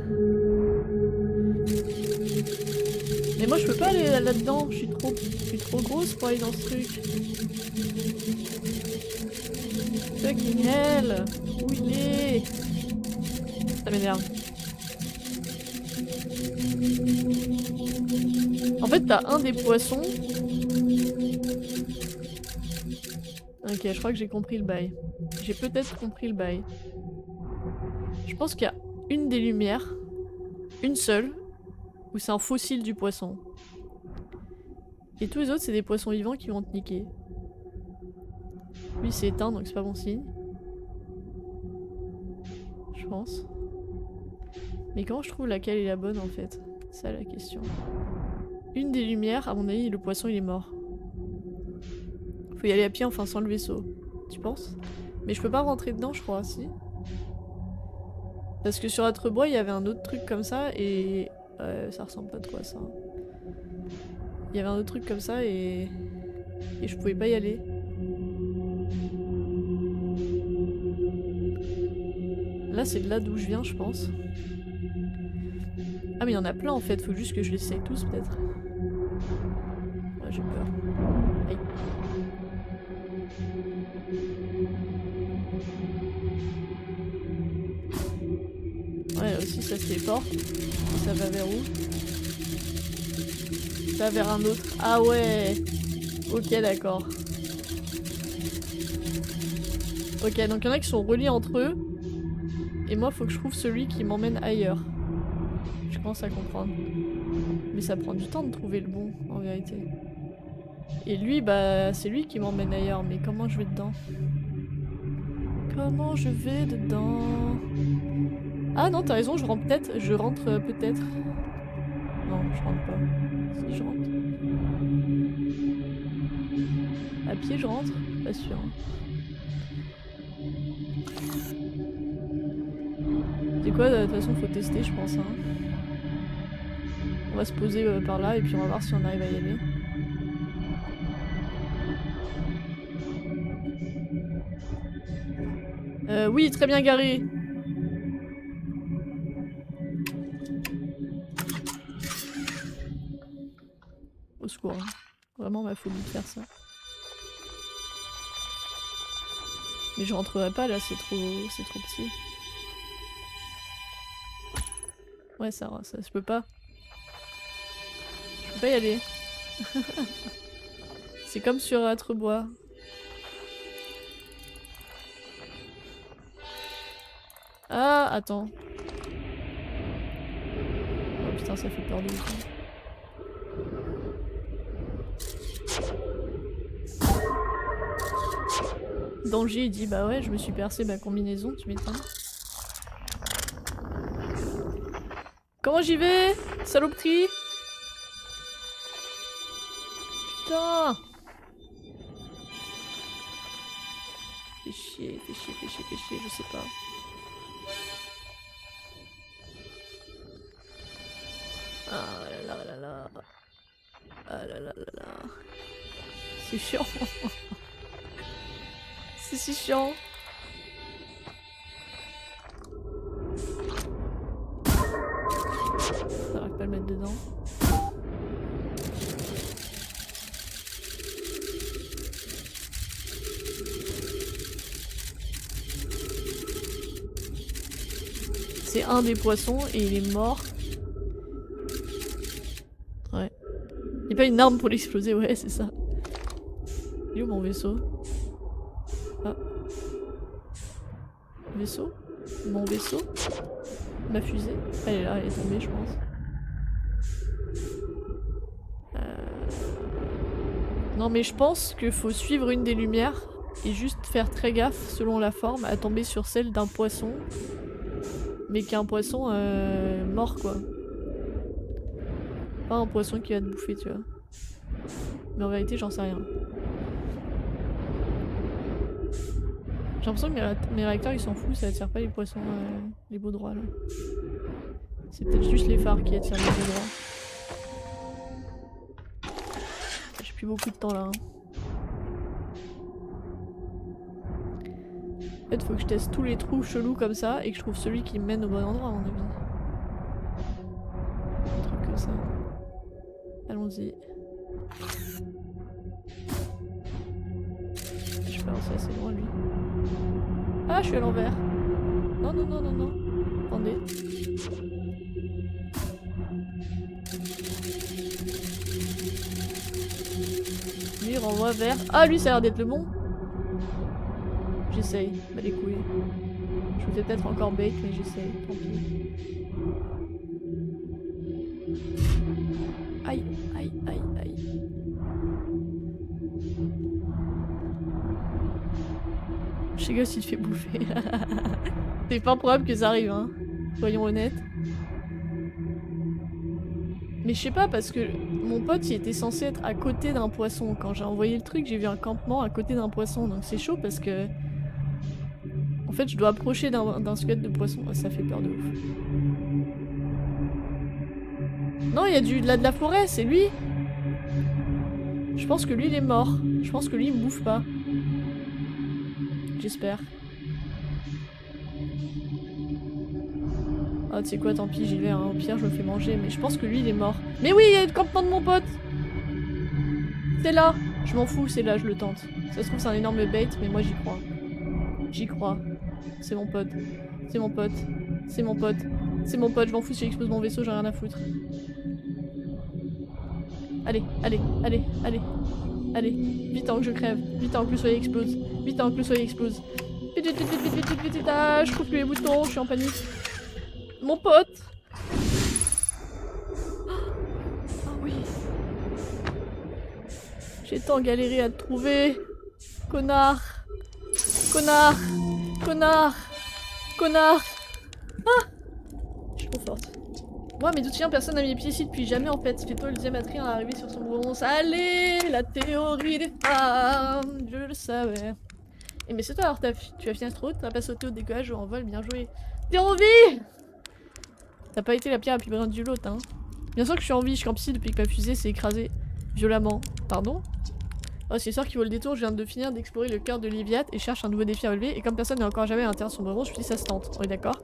Mais moi je peux pas aller là-dedans, je suis trop grosse pour aller dans ce truc. Fucking hell! Où il est? Ça m'énerve. En fait t'as un des poissons. Ok, je crois que j'ai compris le bail. J'ai peut-être compris le bail. Je pense qu'il y a une des lumières, une seule, où c'est un fossile du poisson. Et tous les autres, c'est des poissons vivants qui vont te niquer. Lui, c'est éteint, donc c'est pas bon signe. Je pense. Mais comment je trouve laquelle est la bonne, en fait? C'est ça la question. Une des lumières, à mon avis, le poisson, il est mort. Faut y aller à pied, enfin, sans le vaisseau. Tu penses? Mais je peux pas rentrer dedans, je crois, si. Parce que sur Atrebois, il y avait un autre truc comme ça, et... ça ressemble pas trop à ça. Il y avait un autre truc comme ça, et je pouvais pas y aller. Là, c'est de là d'où je viens, je pense. Ah, mais il y en a plein, en fait. Faut juste que je les essaye tous, peut-être. Ouais, j'ai peur. Aïe. Ouais, là aussi, ça se téléporte. Ça va vers où? Ça va vers un autre. Ah ouais! Ok, d'accord. Ok, donc il y en a qui sont reliés entre eux. Et moi, faut que je trouve celui qui m'emmène ailleurs. Je commence à comprendre. Mais ça prend du temps de trouver le bon, en vérité. Et lui, bah, c'est lui qui m'emmène ailleurs. Mais comment je vais dedans? Comment je vais dedans? Ah non, t'as raison, je rentre peut-être. Je rentre peut-être. Non, je rentre pas. Si je rentre. À pied, je rentre? Pas sûr. C'est quoi, de toute façon, faut tester, je pense. Hein. On va se poser par là et puis on va voir si on arrive à y aller. Oui, très bien garé. Au secours. Hein. Vraiment ma phobie de faire ça. Mais je rentrerai pas là, c'est trop petit. Ouais, ça, je peux pas. Je peux pas y aller. C'est comme sur Atrebois. Ah, attends. Oh putain, ça fait peur de ouf. Danger, il dit bah ouais, je me suis percé ma combinaison, tu m'étonnes. Comment j'y vais? Saloperie! Putain! Fais chier, fais chier, fais chier, fais chier, je sais pas. Ah là là là là. Ah là là là là. C'est chiant. C'est si chiant. J'arrive pas à le mettre dedans. C'est un des poissons et il est mort. Ouais. Il n'y a pas une arme pour l'exploser, ouais, c'est ça. Il est où mon vaisseau? Ah. Vaisseau? Mon vaisseau? Ma fusée? Elle est là, elle est tombée, je pense. Non mais je pense qu'il faut suivre une des lumières et juste faire très gaffe, selon la forme, à tomber sur celle d'un poisson. Mais qui est un poisson mort, quoi. Pas un poisson qui va te bouffer, tu vois. Mais en vérité, j'en sais rien. J'ai l'impression que mes réacteurs ils s'en foutent, ça attire pas les poissons, les beaux droits là. C'est peut-être juste les phares qui attirent les beaux droits. J'ai plus beaucoup de temps là. Hein. En fait, faut que je teste tous les trous chelous comme ça et que je trouve celui qui me mène au bon endroit, à mon avis. Un truc comme ça. Allons-y. Je peux avancer assez loin lui. Ah, je suis à l'envers. Non, non, non, non, non. Attendez. Lui, il renvoie vers... Ah, lui, ça a l'air d'être le bon. J'essaye. Bah, les couilles. Je vous fais peut-être encore bait, mais j'essaye. Tant pis. Aïe, aïe, aïe, aïe. Je sais que s'il te fait bouffer. C'est pas probable que ça arrive, hein. Soyons honnêtes. Mais je sais pas, parce que mon pote il était censé être à côté d'un poisson. Quand j'ai envoyé le truc, j'ai vu un campement à côté d'un poisson. Donc c'est chaud parce que... En fait, je dois approcher d'un squelette de poisson. Oh, ça fait peur de ouf. Non, il y a de la forêt, c'est lui. Je pense que lui, il est mort. Je pense que lui, il me bouffe pas. J'espère. Ah, tu sais quoi, tant pis, j'y vais. Hein. Au pire, je me fais manger. Mais je pense que lui, il est mort. Mais oui, il y a le campement de mon pote. C'est là. Je m'en fous, c'est là, je le tente. Ça se trouve, c'est un énorme bait, mais moi, j'y crois. J'y crois. C'est mon pote. C'est mon pote. C'est mon pote. C'est mon pote, je m'en fous si j'explose mon vaisseau, j'ai rien à foutre. Allez, allez, allez, allez. Allez, vite avant que je crève. Vite avant que le soleil explose. Vite avant que le soleil explose. Vite, vite, vite, vite, vite, vite, vite, vite. Ah, je coupe plus les boutons, je suis en panique. Mon pote. Ah oui. J'ai tant galéré à te trouver. Connard. Connard. Connard. Connard. Ah. Je suis trop forte. Ouais, mais d'où tiens, personne n'a mis les pieds ici depuis jamais en fait. Fais-toi le deuxième à arriver sur son bronze. Allez, la théorie des femmes, je le savais. Et mais c'est toi alors, tu as fini trop, t'as pas sauté au décollage ou en vol, bien joué. T'es en vie. T'as pas été la pierre la plus brillante du lot, hein. Bien sûr que je suis en vie, je campe ici depuis que ma fusée s'est écrasée violemment. Pardon? Oh, c'est sûr qu'il vaut le détour, je viens de finir d'explorer le cœur de Léviat et cherche un nouveau défi à relever. Et comme personne n'a encore jamais atteint son bronze, je me suis dit ça se tente. On est d'accord?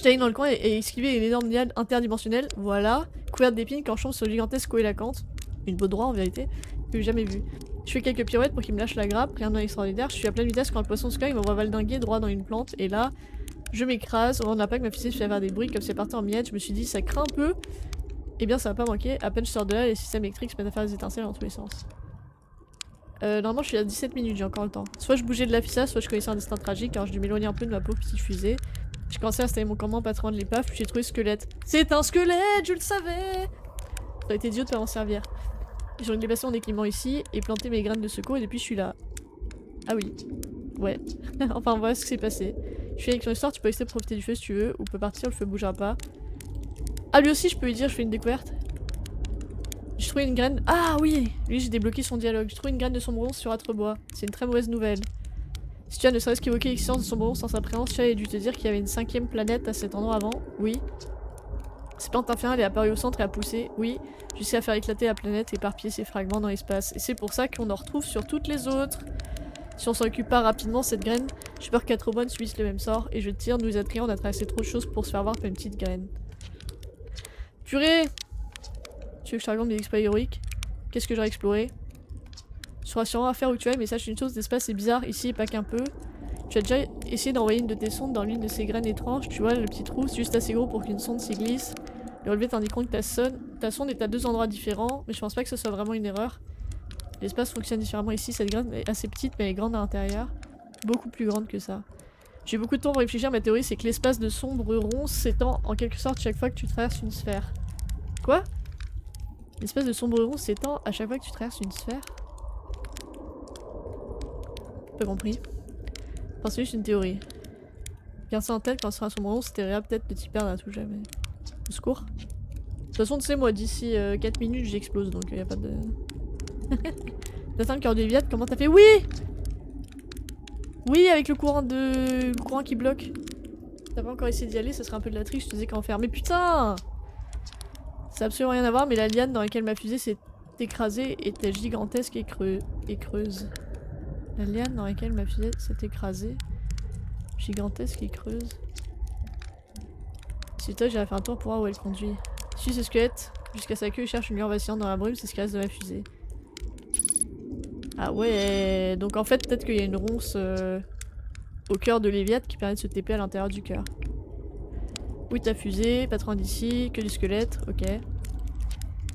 J'allais dans le coin et esquiver une énorme liane interdimensionnelle, voilà, couverte d'épines qu'enchante sur le gigantesque coélacanthe, une beau droit en vérité, que j'ai jamais vu. Je fais quelques pirouettes pour qu'il me lâche la grappe, rien d'extraordinaire, je suis à pleine vitesse quand le poisson sky m'envoie valdinguer droit dans une plante, et là, je m'écrase, au moment de l'impact, ma fusée se fait faire des bruits comme si elle partait en miettes, je me suis dit ça craint un peu, et bien ça va pas manquer, à peine je sors de là, les systèmes électriques se mettent à faire des étincelles dans tous les sens. Normalement je suis à 17 minutes, j'ai encore le temps. Soit je bougeais de la fissa, soit je connaissais un destin tragique, car je dû m'éloigner un peu de ma pauvre petite fusée. J'ai commencé à installer mon campement pas trop loin de l'épave, puis j'ai trouvé ce squelette. C'est un squelette, je le savais! Ça aurait été idiot de pas m'en servir. J'ai déplacé mon équipement ici et planté mes graines de secours et depuis je suis là. Ah oui. Ouais. Enfin voilà ce qui s'est passé. Je suis avec ton histoire, tu peux essayer de profiter du feu si tu veux, ou peut partir, le feu bougera pas. Ah lui aussi je peux lui dire, je fais une découverte. J'ai trouvé une graine. Ah oui! Lui j'ai débloqué son dialogue. J'ai trouvé une graine de son bronze sur Atrebois. C'est une très mauvaise nouvelle. Si tu as ne serait-ce qu'évoqué l'existence de son bronze sans sa présence, tu as dû te dire qu'il y avait une 5ème planète à cet endroit avant. Oui. Cette plante infernale est apparue au centre et a poussé. Oui. Jusqu'à faire éclater la planète et éparpiller ses fragments dans l'espace. Et c'est pour ça qu'on en retrouve sur toutes les autres. Si on s'en occupe pas rapidement, cette graine, j'ai peur qu'Atrobon subisse le même sort. Et je tire, nous attrayons, on a traversé trop de choses pour se faire voir par une petite graine. Purée! Tu veux que je te raconte mes exploits héroïques? Qu'est-ce que j'aurais exploré? Tu seras sûrement à faire où tu es, mais sache une chose, l'espace est bizarre ici et pas qu'un peu. Tu as déjà essayé d'envoyer une de tes sondes dans l'une de ces graines étranges, tu vois le petit trou, c'est juste assez gros pour qu'une sonde s'y glisse. Les relevés t'indiqueront que ta sonde est à 2 endroits différents, mais je pense pas que ce soit vraiment une erreur. L'espace fonctionne différemment ici, cette graine est assez petite mais elle est grande à l'intérieur. Beaucoup plus grande que ça. J'ai beaucoup de temps pour réfléchir, ma théorie c'est que l'espace de sombre rond s'étend en quelque sorte chaque fois que tu traverses une sphère. Quoi? L'espace de sombre rond s'étend à chaque fois que tu traverses une sphère? Pas compris. Enfin, c'est juste une théorie. Garde ça en tête quand ce sera sombre rond, c'était peut-être de t'y perdre à tout jamais. Au secours. De toute façon, tu sais, moi d'ici 4 minutes j'explose donc y a pas de. T'atteins le cœur de Léviat, comment t'as fait? Oui! Oui, avec le courant qui bloque. T'as pas encore essayé d'y aller, ça serait un peu de la triche, je te disais qu'en faire. Mais putain! Ça a absolument rien à voir, mais la liane dans laquelle ma fusée s'est écrasée était gigantesque et creuse. La liane dans laquelle ma fusée s'est écrasée. Gigantesque et creuse. Si toi j'irai faire un tour pour voir où elle conduit. Suis ce squelette jusqu'à sa queue et cherche une lueur vacillante dans la brume, c'est ce qui reste de ma fusée. Ah ouais, donc en fait peut-être qu'il y a une ronce au cœur de Léviat qui permet de se TP à l'intérieur du cœur. Oui ta fusée, pas trop d'ici, que du squelette, ok.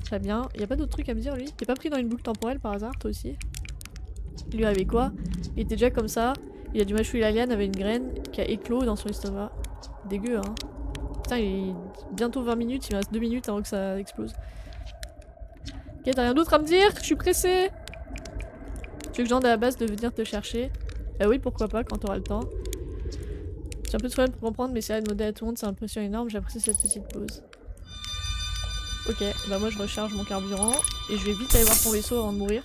Très bien. Y a pas d'autres trucs à me dire lui? T'es pas pris dans une boucle temporelle par hasard toi aussi? Il lui arrivait quoi? Il était déjà comme ça, il a dû mâchouiller la liane avec une graine qui a éclos dans son estomac. Dégueu hein. Putain il est bientôt 20 minutes, il me reste 2 minutes avant que ça explose. Ok t'as rien d'autre à me dire? Je suis pressée. Tu veux que j'en ai à la base de venir te chercher? Oui pourquoi pas quand t'auras le temps. J'ai un peu de problème pour comprendre mais c'est de modèle à tout le monde, c'est une impression énorme, j'apprécie cette petite pause. Ok, bah moi je recharge mon carburant et je vais vite aller voir ton vaisseau avant de mourir.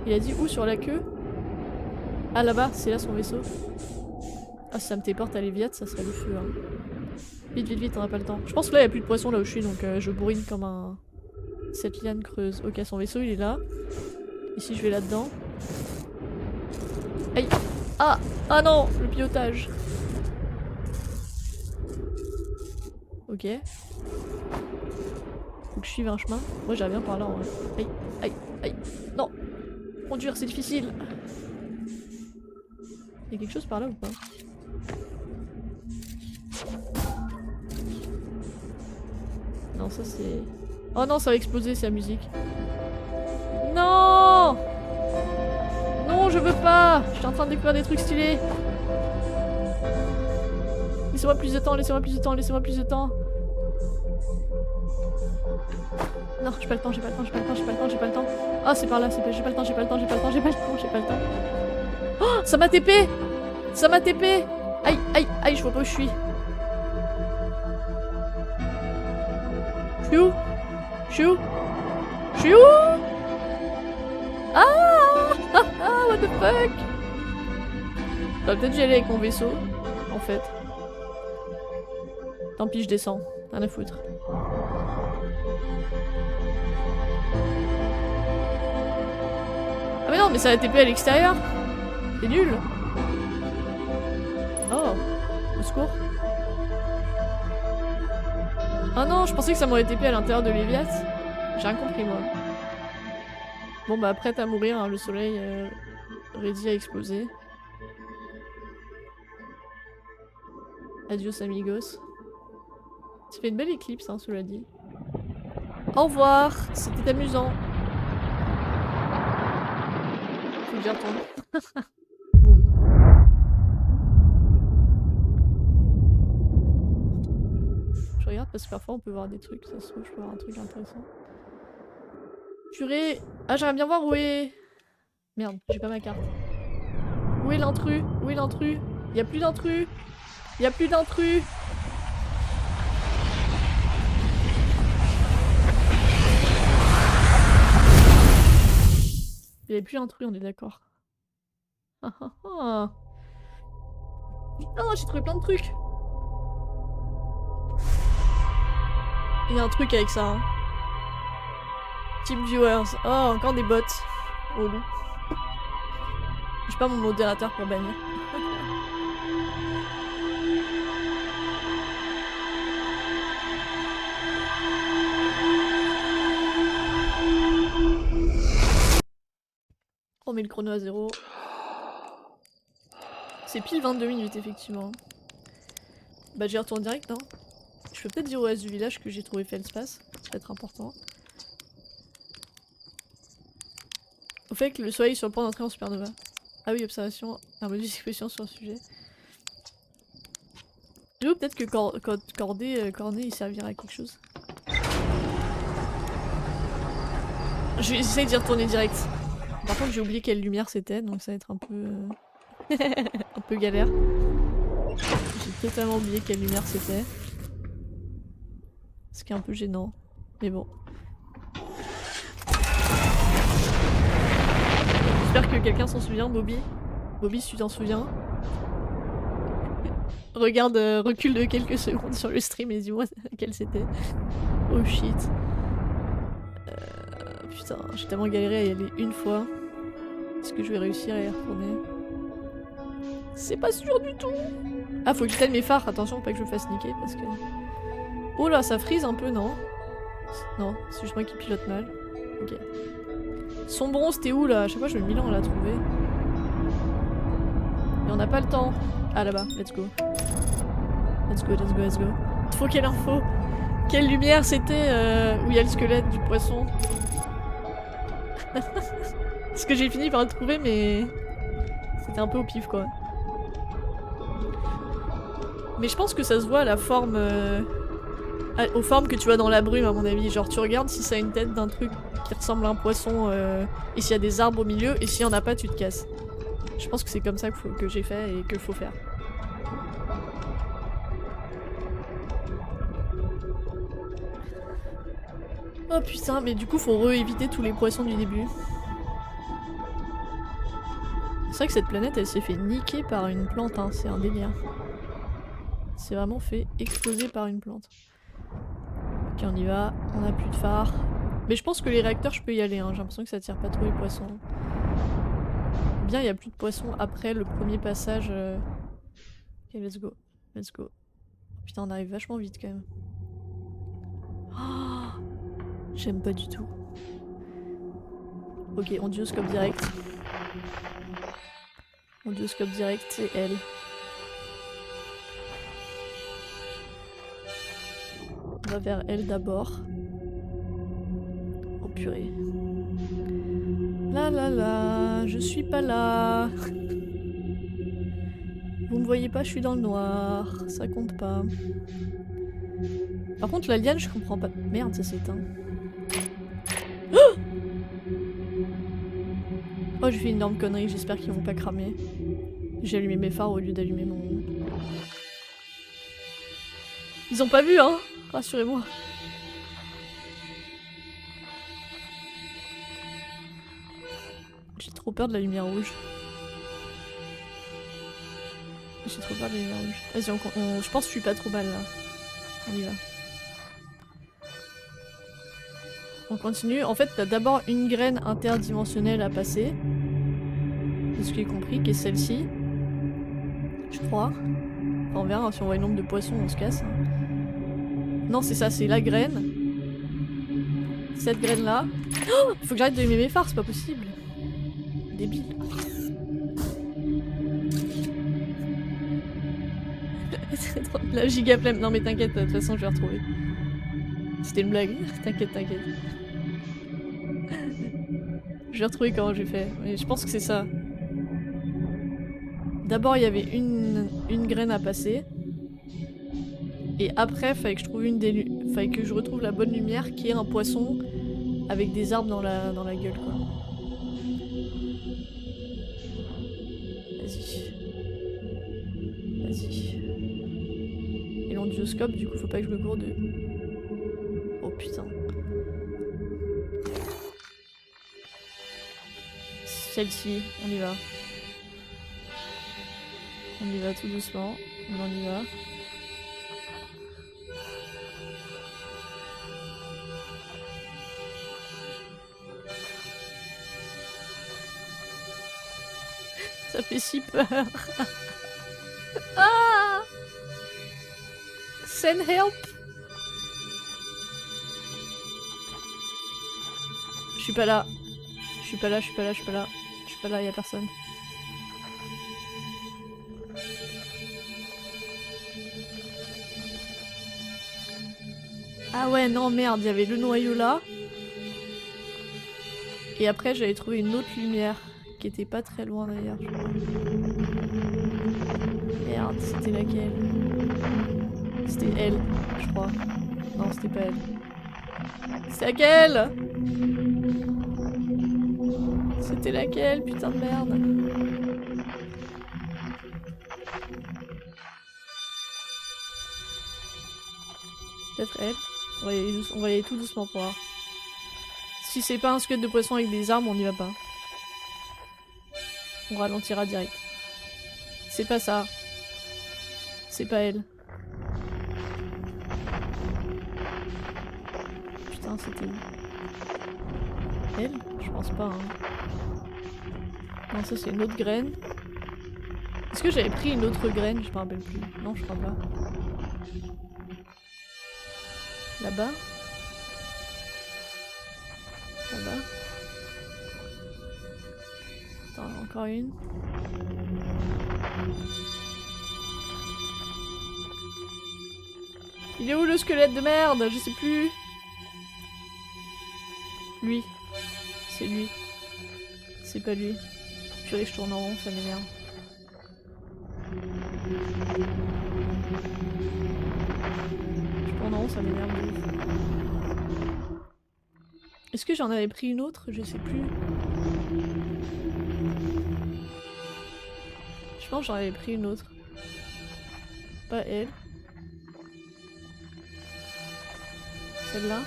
Il a dit où sur la queue? Ah là-bas, c'est là son vaisseau. Ah si ça me téléporte à Léviat, ça serait le feu hein. Vite vite vite, on a pas le temps. Je pense que là il y a plus de poissons là où je suis donc je bourrine comme un... Cette liane creuse. Ok son vaisseau il est là. Ici je vais là-dedans. Aïe. Ah. Ah non, le pilotage. Ok. Faut que je suive un chemin. Moi j'arrive bien par là en vrai. Aïe, aïe, aïe. Non. Conduire c'est difficile. Y'a quelque chose par là ou pas? Non ça c'est... Oh non ça va exploser c'est la musique. Non! Non je veux pas! Je suis en train de découvrir des trucs stylés. Laissez-moi plus de temps, laissez-moi plus de temps, laissez-moi plus de temps. Non, j'ai pas le temps, j'ai pas le temps, j'ai pas le temps, j'ai pas le temps, j'ai pas le temps. Ah c'est par là, j'ai pas le temps, j'ai pas le temps, j'ai pas le temps, j'ai pas le temps, j'ai pas le temps. Oh ça m'a TP! Ça m'a TP! Aïe, aïe, aïe, je vois pas où je suis. suis où? Je suis où? Je suis où? Ah, what the fuck? J'aurais peut-être dû y aller avec mon vaisseau, en fait. Tant pis, je descends. Rien à foutre. Ah mais non, mais ça a TP à l'extérieur. C'est nul. Oh, au secours. Ah non, je pensais que ça m'aurait TP à l'intérieur de l'Eviat. J'ai rien compris, moi. Bon bah, prête à mourir, hein, le soleil ready à exploser. Adios amigos. Ça fait une belle éclipse, hein, cela dit. Au revoir, c'était amusant. Faut que j'y retourne. Boum. Je regarde parce que parfois on peut voir des trucs, ça se trouve je peux voir un truc intéressant. Purée. Ah, j'aimerais bien voir où est... Merde, j'ai pas ma carte. Où est l'intrus? Où est l'intrus? Y'a plus d'intrus. Y'a plus d'intrus. Y'a plus d'intrus, on est d'accord. Putain, j'ai trouvé plein de trucs. Il y a un truc avec ça. Hein. Team viewers. Oh, encore des bots. Oh non. J'ai pas mon modérateur pour bannir. On met le chrono à 0. C'est pile 22 minutes effectivement. Bah j'y retourne direct, non? Je peux peut-être dire au reste du village que j'ai trouvé Feldspace. Ça va être important. Au fait que le soleil est sur le point d'entrer en supernova. Ah oui, observation, un module d'expression sur le sujet. J'avoue peut-être que Cornet il servira à quelque chose. J'essaie d'y retourner direct. Par contre j'ai oublié quelle lumière c'était, donc ça va être un peu... un peu galère. J'ai totalement oublié quelle lumière c'était. Ce qui est un peu gênant. Mais bon. J'espère que quelqu'un s'en souvient, Bobby. Bobby, si tu t'en souviens. Regarde, recule de quelques secondes sur le stream et dis-moi quelle c'était. Oh shit. Putain, j'ai tellement galéré à y aller une fois. Est-ce que je vais réussir à y retourner? C'est pas sûr du tout. Ah, faut que j'éteigne mes phares, attention, pas que je me fasse niquer parce que... Oh là, ça frise un peu, non? Non, c'est juste moi qui pilote mal. Ok. Sombron, c'était où là? À chaque fois je mets 1000 ans à la trouver. Et on n'a pas le temps. Ah là-bas, let's go. Let's go, let's go, let's go. Faut quelle info? Quelle lumière c'était où il y a le squelette du poisson? Parce que j'ai fini par le trouver mais... C'était un peu au pif quoi. Mais je pense que ça se voit à la forme... aux formes que tu vois dans la brume à mon avis. Genre tu regardes si ça a une tête d'un truc qui ressemble à un poisson et s'il y a des arbres au milieu et s'il y en a pas tu te casses. Je pense que c'est comme ça que j'ai fait et que faut faire. Oh putain, mais du coup faut re-éviter tous les poissons du début. C'est vrai que cette planète elle s'est fait niquer par une plante, hein, c'est un délire. C'est vraiment fait exploser par une plante. Ok, on y va, on a plus de phare. Mais je pense que les réacteurs je peux y aller, hein. J'ai l'impression que ça tire pas trop les poissons. Bien, il y a plus de poissons après le premier passage. Ok, let's go, let's go. Putain, on arrive vachement vite quand même. Oh, j'aime pas du tout. Ok, on duoscope direct. On duoscope direct, c'est elle. On va vers elle d'abord. Oh purée. Là là là, je suis pas là. Vous me voyez pas, je suis dans le noir. Ça compte pas. Par contre, la liane, je comprends pas. Merde, ça s'éteint. Oh, j'ai fait une énorme connerie, j'espère qu'ils vont pas cramer. J'ai allumé mes phares au lieu d'allumer mon... Ils ont pas vu, hein? Rassurez-moi. trop peur de la lumière rouge. J'ai trop peur de la lumière rouge. Vas-y, je pense que je suis pas trop mal là. On y va. On continue. En fait, t'as d'abord une graine interdimensionnelle à passer. De ce que j'ai compris, qui est celle-ci. Je crois. Enfin, on verra, hein, si on voit le nombre de poissons, on se casse. Hein. Non, c'est ça, c'est la graine. Cette graine-là. Oh, faut que j'arrête de m'aimer phare, c'est pas possible. Débile. La giga flemme. Non mais t'inquiète, de toute façon je vais retrouver. C'était une blague. T'inquiète, t'inquiète. Je vais retrouver comment j'ai fait. Mais je pense que c'est ça. D'abord il y avait une graine à passer. Et après fallait que je trouve fallait que je retrouve la bonne lumière qui est un poisson avec des arbres dans la gueule quoi. Vas-y. Vas-y. Et l'ondioscope du coup faut pas que je me gourde. Oh putain. Celle-ci, on y va. On y va tout doucement, mais on y va. Ça fait si peur. Ah! Send help! Je suis pas là. Je suis pas là, je suis pas là, je suis pas là. Je suis pas là, y'a personne. Ah ouais, non, merde, il y avait le noyau là. Et après, j'avais trouvé une autre lumière qui était pas très loin d'ailleurs. Merde, c'était laquelle? C'était elle, je crois. Non, c'était pas elle. C'est laquelle? C'était laquelle, putain de merde? Peut-être elle. On va y aller tout doucement pour voir. Si c'est pas un squelette de poisson avec des armes, on n'y va pas. On ralentira direct. C'est pas ça. C'est pas elle. Putain, c'était où? Elle? Je pense pas. Hein. Non, ça c'est une autre graine. Est-ce que j'avais pris une autre graine? Je me rappelle plus. Non, je crois pas. Là-bas? Là-bas? Attends, encore une. Il est où le squelette de merde? Je sais plus. Lui. C'est lui. C'est pas lui. Purée, je tourne en rond, ça m'énerve. Je tourne en rond, ça m'énerve. Est-ce que j'en avais pris une autre? Je sais plus. Je pense que j'en avais pris une autre. Pas elle. Celle-là.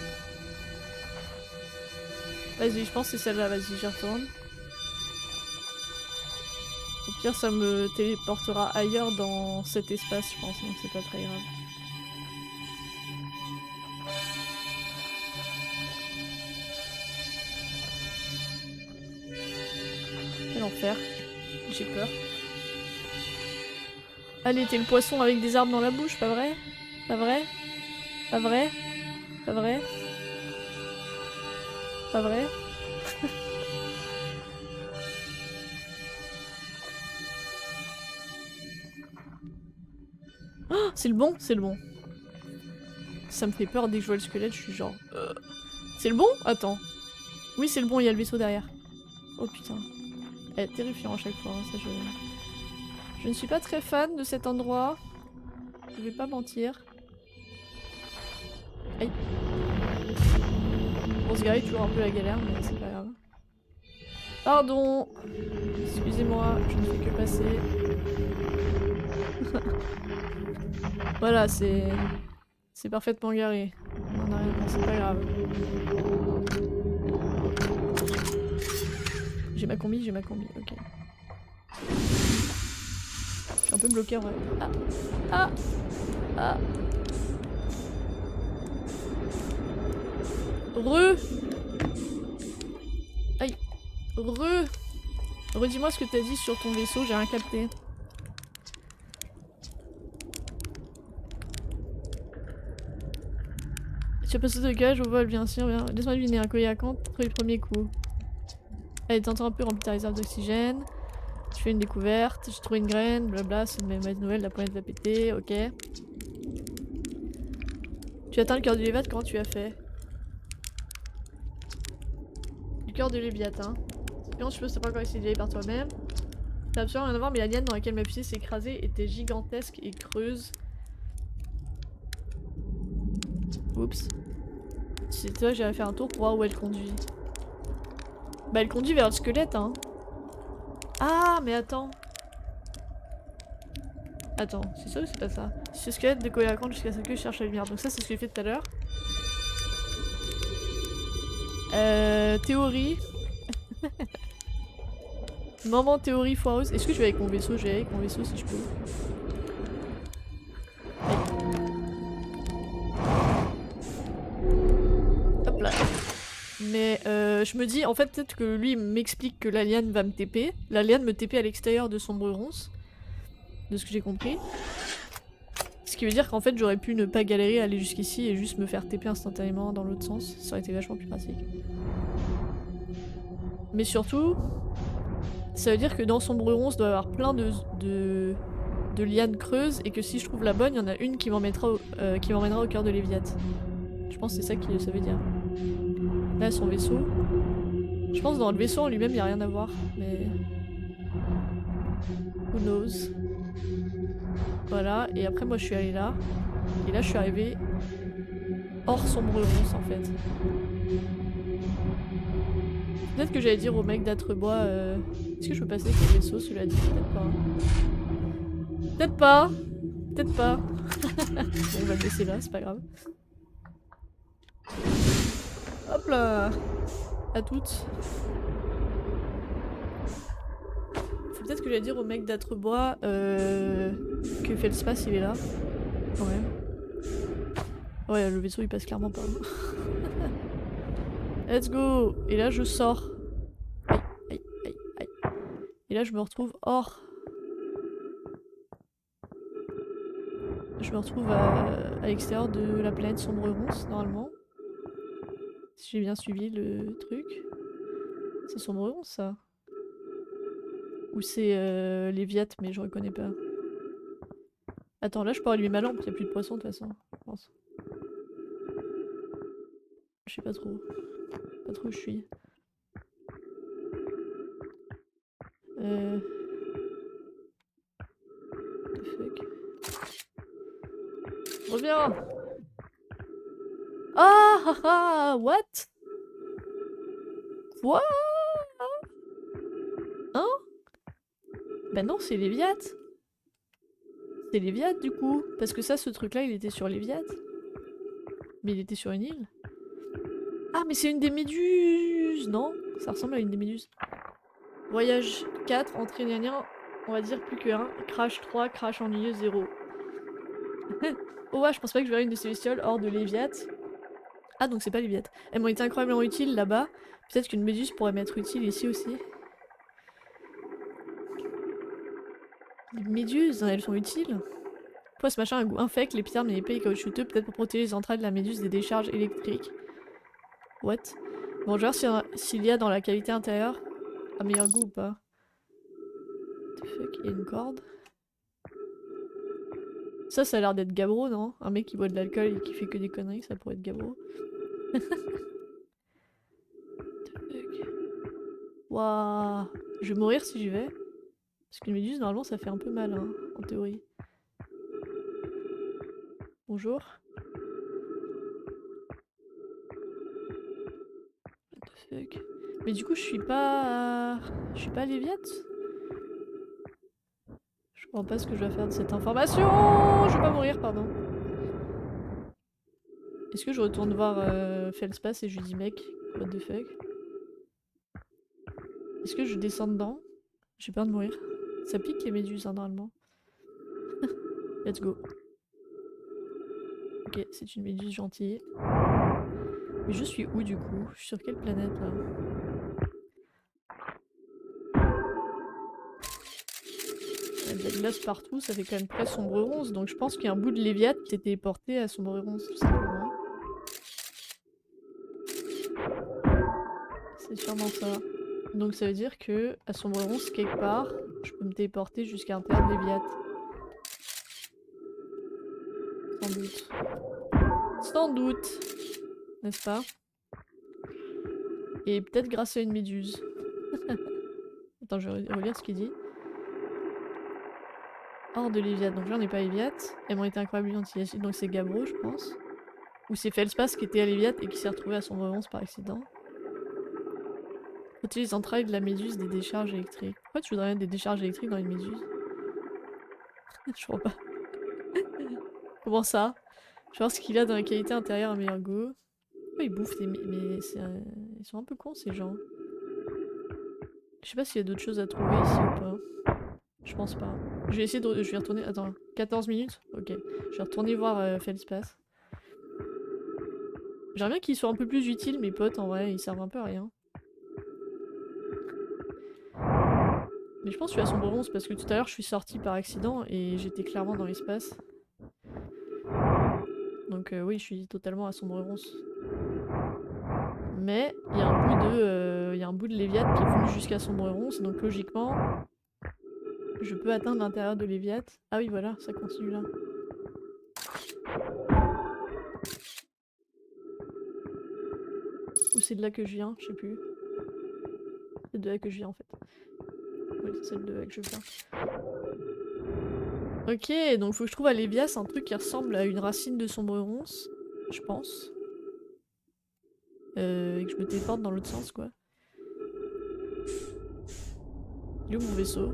Vas-y, je pense que c'est celle-là, vas-y, j'y retourne. Au pire, ça me téléportera ailleurs dans cet espace, je pense, donc c'est pas très grave. Quel enfer. J'ai peur. Allez, t'es le poisson avec des arbres dans la bouche, pas vrai? Pas vrai? Pas vrai? Pas vrai? Pas vrai? Oh, c'est le bon, c'est le bon. Ça me fait peur dès que je vois le squelette, je suis genre... C'est le bon? Attends. Oui, c'est le bon, il y a le vaisseau derrière. Oh putain. Elle est terrifiante à chaque fois, hein, ça je ne suis pas très fan de cet endroit. Je vais pas mentir. Aïe. Bon, ce gars est toujours un peu la galère, mais c'est pas grave. Pardon. Excusez-moi, je ne fais que passer. Voilà, c'est parfaitement garé. On a rien, c'est pas grave. J'ai ma combi, ok. Je suis un peu bloqué en vrai. Ah. Ah. Ah. Aïe. Redis-moi ce que t'as dit sur ton vaisseau, j'ai rien capté. Tu as passé de gage au vol, bien sûr. Bien. Laisse-moi deviner un Koyakan pour les premiers coups. Allez, t'entends un peu, remplir ta réserve d'oxygène. Tu fais une découverte, j'ai trouvé une graine, blabla, c'est une mauvaise nouvelle, la planète va péter, ok. Tu atteins le cœur du Léviathan, comment tu as fait? Le cœur de Léviathan. Sinon, je peux pas encore essayer d'y aller par toi-même. T'as absolument rien à voir, mais la liane dans laquelle ma fusée s'est écrasée était gigantesque et creuse. Oups. Si c'est toi, j'irai faire un tour pour voir où elle conduit. Bah, elle conduit vers le squelette, hein. Ah, mais attends. Attends, c'est ça ou c'est pas ça? C'est le squelette de Koyakan jusqu'à ce que je cherche la lumière. Donc ça, c'est ce que j'ai fait tout à l'heure. Théorie. Moment théorie foireuse. Est-ce que je vais avec mon vaisseau? Je vais avec mon vaisseau si je peux. Hop là. Mais je me dis, en fait, peut-être que lui m'explique que l'alien va me TP. L'alien me TP à l'extérieur de Sombre Ronce. De ce que j'ai compris. Ce qui veut dire qu'en fait, j'aurais pu ne pas galérer à aller jusqu'ici et juste me faire TP instantanément dans l'autre sens. Ça aurait été vachement plus pratique. Mais surtout, ça veut dire que dans Sombre Ronce, doit y avoir plein de lianes creuses et que si je trouve la bonne, il y en a une qui m'emmènera au cœur de Léviathan. Je pense que c'est ça que ça veut dire. Là, son vaisseau. Je pense que dans le vaisseau en lui-même, il n'y a rien à voir, mais... Who knows? Voilà, et après moi je suis allée là. Et là je suis arrivée hors Sombre Ronce en fait. Peut-être que j'allais dire au mec d'Atrebois, est-ce que je peux passer avec le vaisseau, cela dit? Peut-être pas. Peut-être pas. Peut-être pas. Bon, on va le laisser là, c'est pas grave. Hop là. À toutes. Faut peut-être que j'allais dire au mec d'Atrebois que Feldspace il est là. Quand même. Ouais, le vaisseau il passe clairement pas. Let's go! Et là je sors. Aïe, aïe, aïe, aïe. Et là je me retrouve hors. Je me retrouve à l'extérieur de la planète Sombre Ronce, normalement. Si j'ai bien suivi le truc. C'est Sombre Ronce, ça? Ou c'est Léviathan, mais je reconnais pas. Attends, là je peux allumer ma lampe, y'a plus de poissons de toute façon, je pense. Je sais pas trop. Pas trop où je suis. What the fuck? Reviens! Ah ah ah! What? Quoi? Hein? Bah non, c'est Léviathan. C'est Léviathan du coup. Parce que ça, ce truc-là, il était sur Léviathan. Mais il était sur une île. Ah, mais c'est une des méduses! Non? Ça ressemble à une des méduses. Voyage 4, entrée dernière, on va dire plus que 1. Crash 3, crash ennuyeux 0. Oh ouais, je pense pas que je verrai une de ces bestioles hors de Léviathan. Ah, donc c'est pas Léviathan. Elles m'ont été incroyablement utiles là-bas. Peut-être qu'une méduse pourrait m'être utile ici aussi. Les méduses, elles sont utiles. Pourquoi ce machin a un goût infect, l'épiderme est épais et caoutchouteux, peut-être pour protéger les entrailles de la méduse des décharges électriques. What? Bon, je vais voir s'il y a dans la cavité intérieure un meilleur goût ou pas. What the fuck, il y a une corde. Ça a l'air d'être Gabro, non? Un mec qui boit de l'alcool et qui fait que des conneries, ça pourrait être Gabro. Waouh! Je vais mourir si j'y vais. Parce qu'une méduse, normalement, ça fait un peu mal, hein, en théorie. Bonjour. What the fuck? Mais du coup, je suis pas... Je suis pas Léviathan? Je comprends pas ce que je dois faire de cette information. Je vais pas mourir, pardon. Est-ce que je retourne voir Feldspace et je lui dis mec, what the fuck? Est-ce que je descends dedans? J'ai peur de mourir. Ça pique les méduses, hein, normalement. Let's go. Ok, c'est une méduse gentille. Mais je suis où du coup? Je suis sur quelle planète là? Il y a de la glace partout, ça fait quand même très sombre ronce, donc je pense qu'il y a un bout de Léviat qui s'est téléporté à sombre ronce tout simplement. C'est sûrement ça. Donc ça veut dire que à sombre ronce quelque part, je peux me téléporter jusqu'à l'intérieur de Léviat. Sans doute. Sans doute, n'est-ce pas? Et peut-être grâce à une méduse. Attends, je vais relire ce qu'il dit. Hors de Léviat, donc là on n'est pas à Léviat. Elles m'ont été incroyablement gentille, donc c'est Gabro je pense. Ou c'est Feldspath qui était à Léviat et qui s'est retrouvé à son revanche par accident. Protéger les entrailles de la méduse des décharges électriques. Pourquoi tu voudrais mettre des décharges électriques dans une méduse? Je crois pas. Comment ça? Je vais voir ce qu'il a dans la qualité intérieure à meilleur goût. Pourquoi ils bouffent des... Mais ils sont un peu cons ces gens. Je sais pas s'il y a d'autres choses à trouver ici ou pas. Je pense pas. Je vais essayer de... Je vais retourner... Attends, 14 minutes? Ok. Je vais retourner voir Feldspath. J'aimerais bien qu'ils soient un peu plus utiles mes potes en vrai, ils servent un peu à rien. Mais je pense que je suis à sombre ronce parce que tout à l'heure je suis sortie par accident et j'étais clairement dans l'espace. Donc oui, je suis totalement à sombre ronce. Mais il y a un bout de Léviat qui est venu jusqu'à sombre ronce, donc logiquement, je peux atteindre l'intérieur de Léviat. Ah oui, voilà, ça continue là. Ou c'est de là que je viens, je sais plus. C'est de là que je viens en fait. Oui, c'est de là que je viens. Ok, donc faut que je trouve à Léviat, c'est un truc qui ressemble à une racine de sombre ronce, je pense. Et que je me téléporte dans l'autre sens quoi. Il est où mon vaisseau?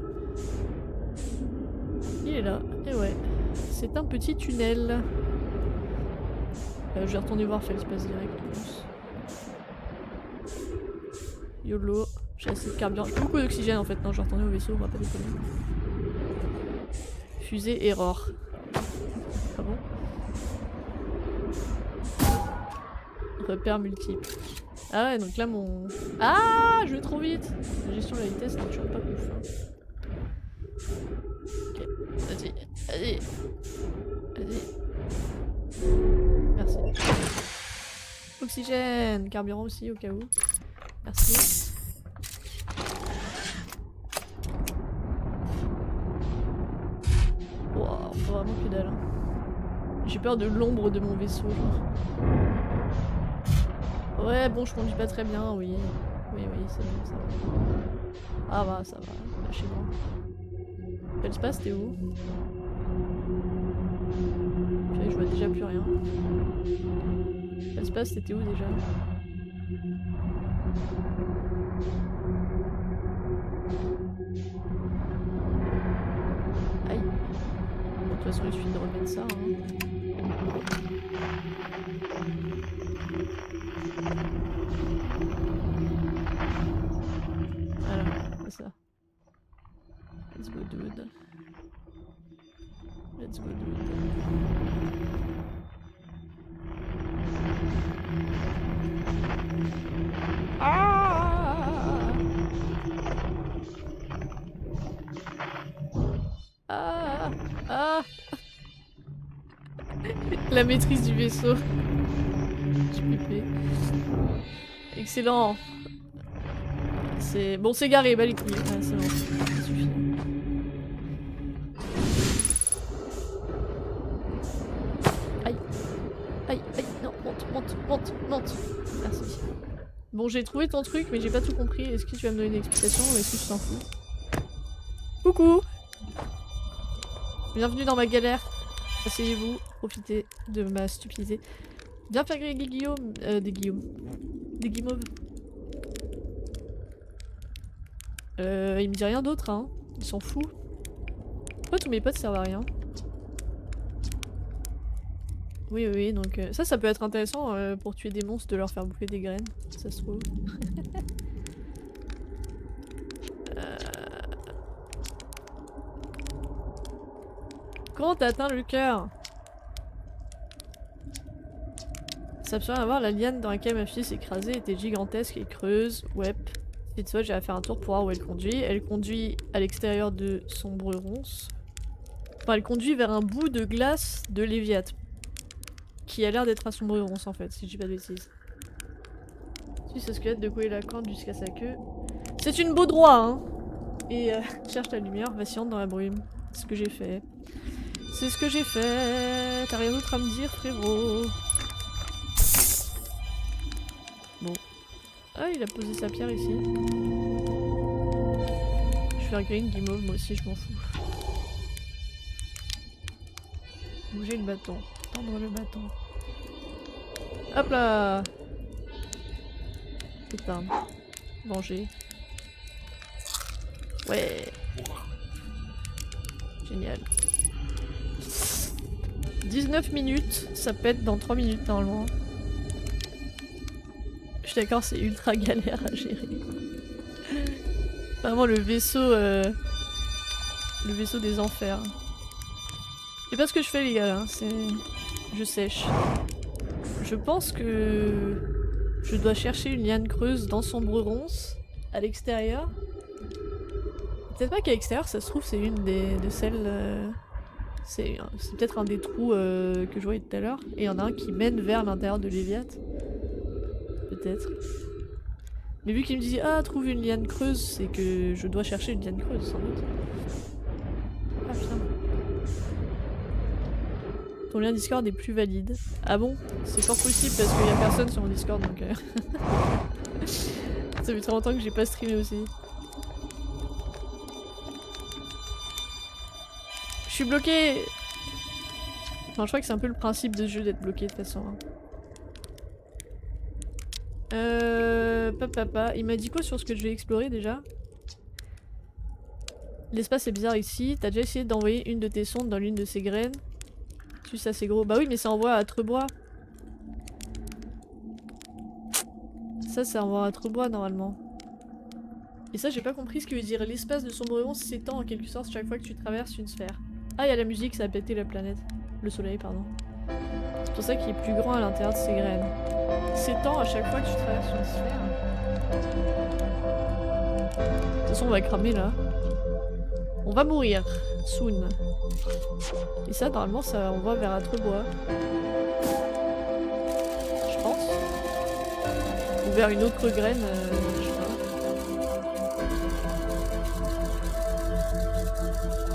Il est là, et ouais. C'est un petit tunnel. Je vais retourner voir Feldspath direct en plus. YOLO, j'ai assez de carburant. J'ai beaucoup d'oxygène en fait, non je vais retourner au vaisseau, on va pas déconner. Fusée error. Ah bon? Repère multiple. Ah ouais, donc là mon... Ah, je vais trop vite. La gestion de la vitesse n'est toujours pas ouf. Hein. Ok, vas-y, vas-y. Vas-y. Merci. Oxygène, carburant aussi au cas où. Merci. Wow, faut vraiment que dalle. Hein. J'ai peur de l'ombre de mon vaisseau, genre. Ouais, bon, je conduis pas très bien, oui. Oui, c'est bon, ça va. Ah va, ça va, lâchez-moi. Feldspath, t'es où? Okay, je vois déjà plus rien. Feldspath, t'étais où déjà? Aïe. Bon, de toute façon, il suffit de remettre ça. Hein. Voilà, c'est ça. Let's go, dude. Let's go, dude. Ah! Ah! Ah! La maîtrise du vaisseau. JPP. Excellent. C'est... Bon, c'est garé, bah les couilles. Ah, c'est bon, ça suffit. Aïe. Aïe, aïe, non, monte. Merci. Bon, j'ai trouvé ton truc, mais j'ai pas tout compris. Est-ce que tu vas me donner une explication ou est-ce que tu t'en fous? Coucou! Bienvenue dans ma galère. Asseyez-vous, profitez de ma stupidité. Viens faire griller Guillaume. Des guimauves. Il me dit rien d'autre, hein. Ils s'en foutent. Pourquoi tous mes potes servent à rien? Oui, donc ça peut être intéressant pour tuer des monstres, de leur faire bouffer des graines, ça se trouve. comment t'as atteint le cœur? Ça peut rien à voir, la liane dans laquelle ma fille s'est écrasée était gigantesque et creuse. Ouais. Cette fois, j'ai à faire un tour pour voir où elle conduit. Elle conduit à l'extérieur de Sombre Ronce. Enfin, elle conduit vers un bout de glace de Léviat. Qui a l'air d'être à Sombre Ronce en fait, si je dis pas de bêtises. Si ce squelette de couler la corde jusqu'à sa queue. C'est une baudroie, hein! Et cherche la lumière, vacillante dans la brume. C'est ce que j'ai fait. C'est ce que j'ai fait. T'as rien d'autre à me dire, frérot? Bon. Ah, il a posé sa pierre ici. Je vais faire green, guimauve, moi aussi, je m'en fous. Bouger le bâton. Tendre le bâton. Hop là! Putain. Manger. Ouais. Génial. 19 minutes, ça pète dans 3 minutes normalement. Je suis d'accord, c'est ultra galère à gérer. Vraiment le vaisseau des enfers. C'est pas ce que je fais les gars là, c'est... Je sèche. Je pense que... Je dois chercher une liane creuse dans Sombre Ronce, à l'extérieur. Peut-être pas qu'à l'extérieur, ça se trouve c'est une de celles... C'est peut-être un des trous que je voyais tout à l'heure. Et il y en a un qui mène vers l'intérieur de Léviat. Peut-être. Mais vu qu'il me dit « Ah, trouve une liane creuse », c'est que je dois chercher une liane creuse, sans doute. Ah putain. Ton lien Discord est plus valide. Ah bon? C'est fort possible parce qu'il y a personne sur mon Discord donc... Ça fait très longtemps que j'ai pas streamé aussi. Je suis bloqué! Enfin, je crois que c'est un peu le principe de ce jeu d'être bloqué de toute façon. Papa, il m'a dit quoi sur ce que je vais explorer déjà? L'espace est bizarre ici. T'as déjà essayé d'envoyer une de tes sondes dans l'une de ces graines? Tu sais, c'est gros. Bah oui, mais ça envoie à Trebois. Ça envoie à Trebois normalement. Et ça, j'ai pas compris ce que veut dire. L'espace de Sombre Ronce s'étend en quelque sorte chaque fois que tu traverses une sphère. Ah, il y a la musique, ça a pété la planète. Le soleil, pardon. C'est pour ça qu'il est plus grand à l'intérieur de ces graines. S'étend à chaque fois que tu traverses une sphère. De toute façon, on va cramer là. On va mourir. Soon. Et ça, normalement, ça envoie vers Atrebois. Je pense. Ou vers une autre graine, je sais pas.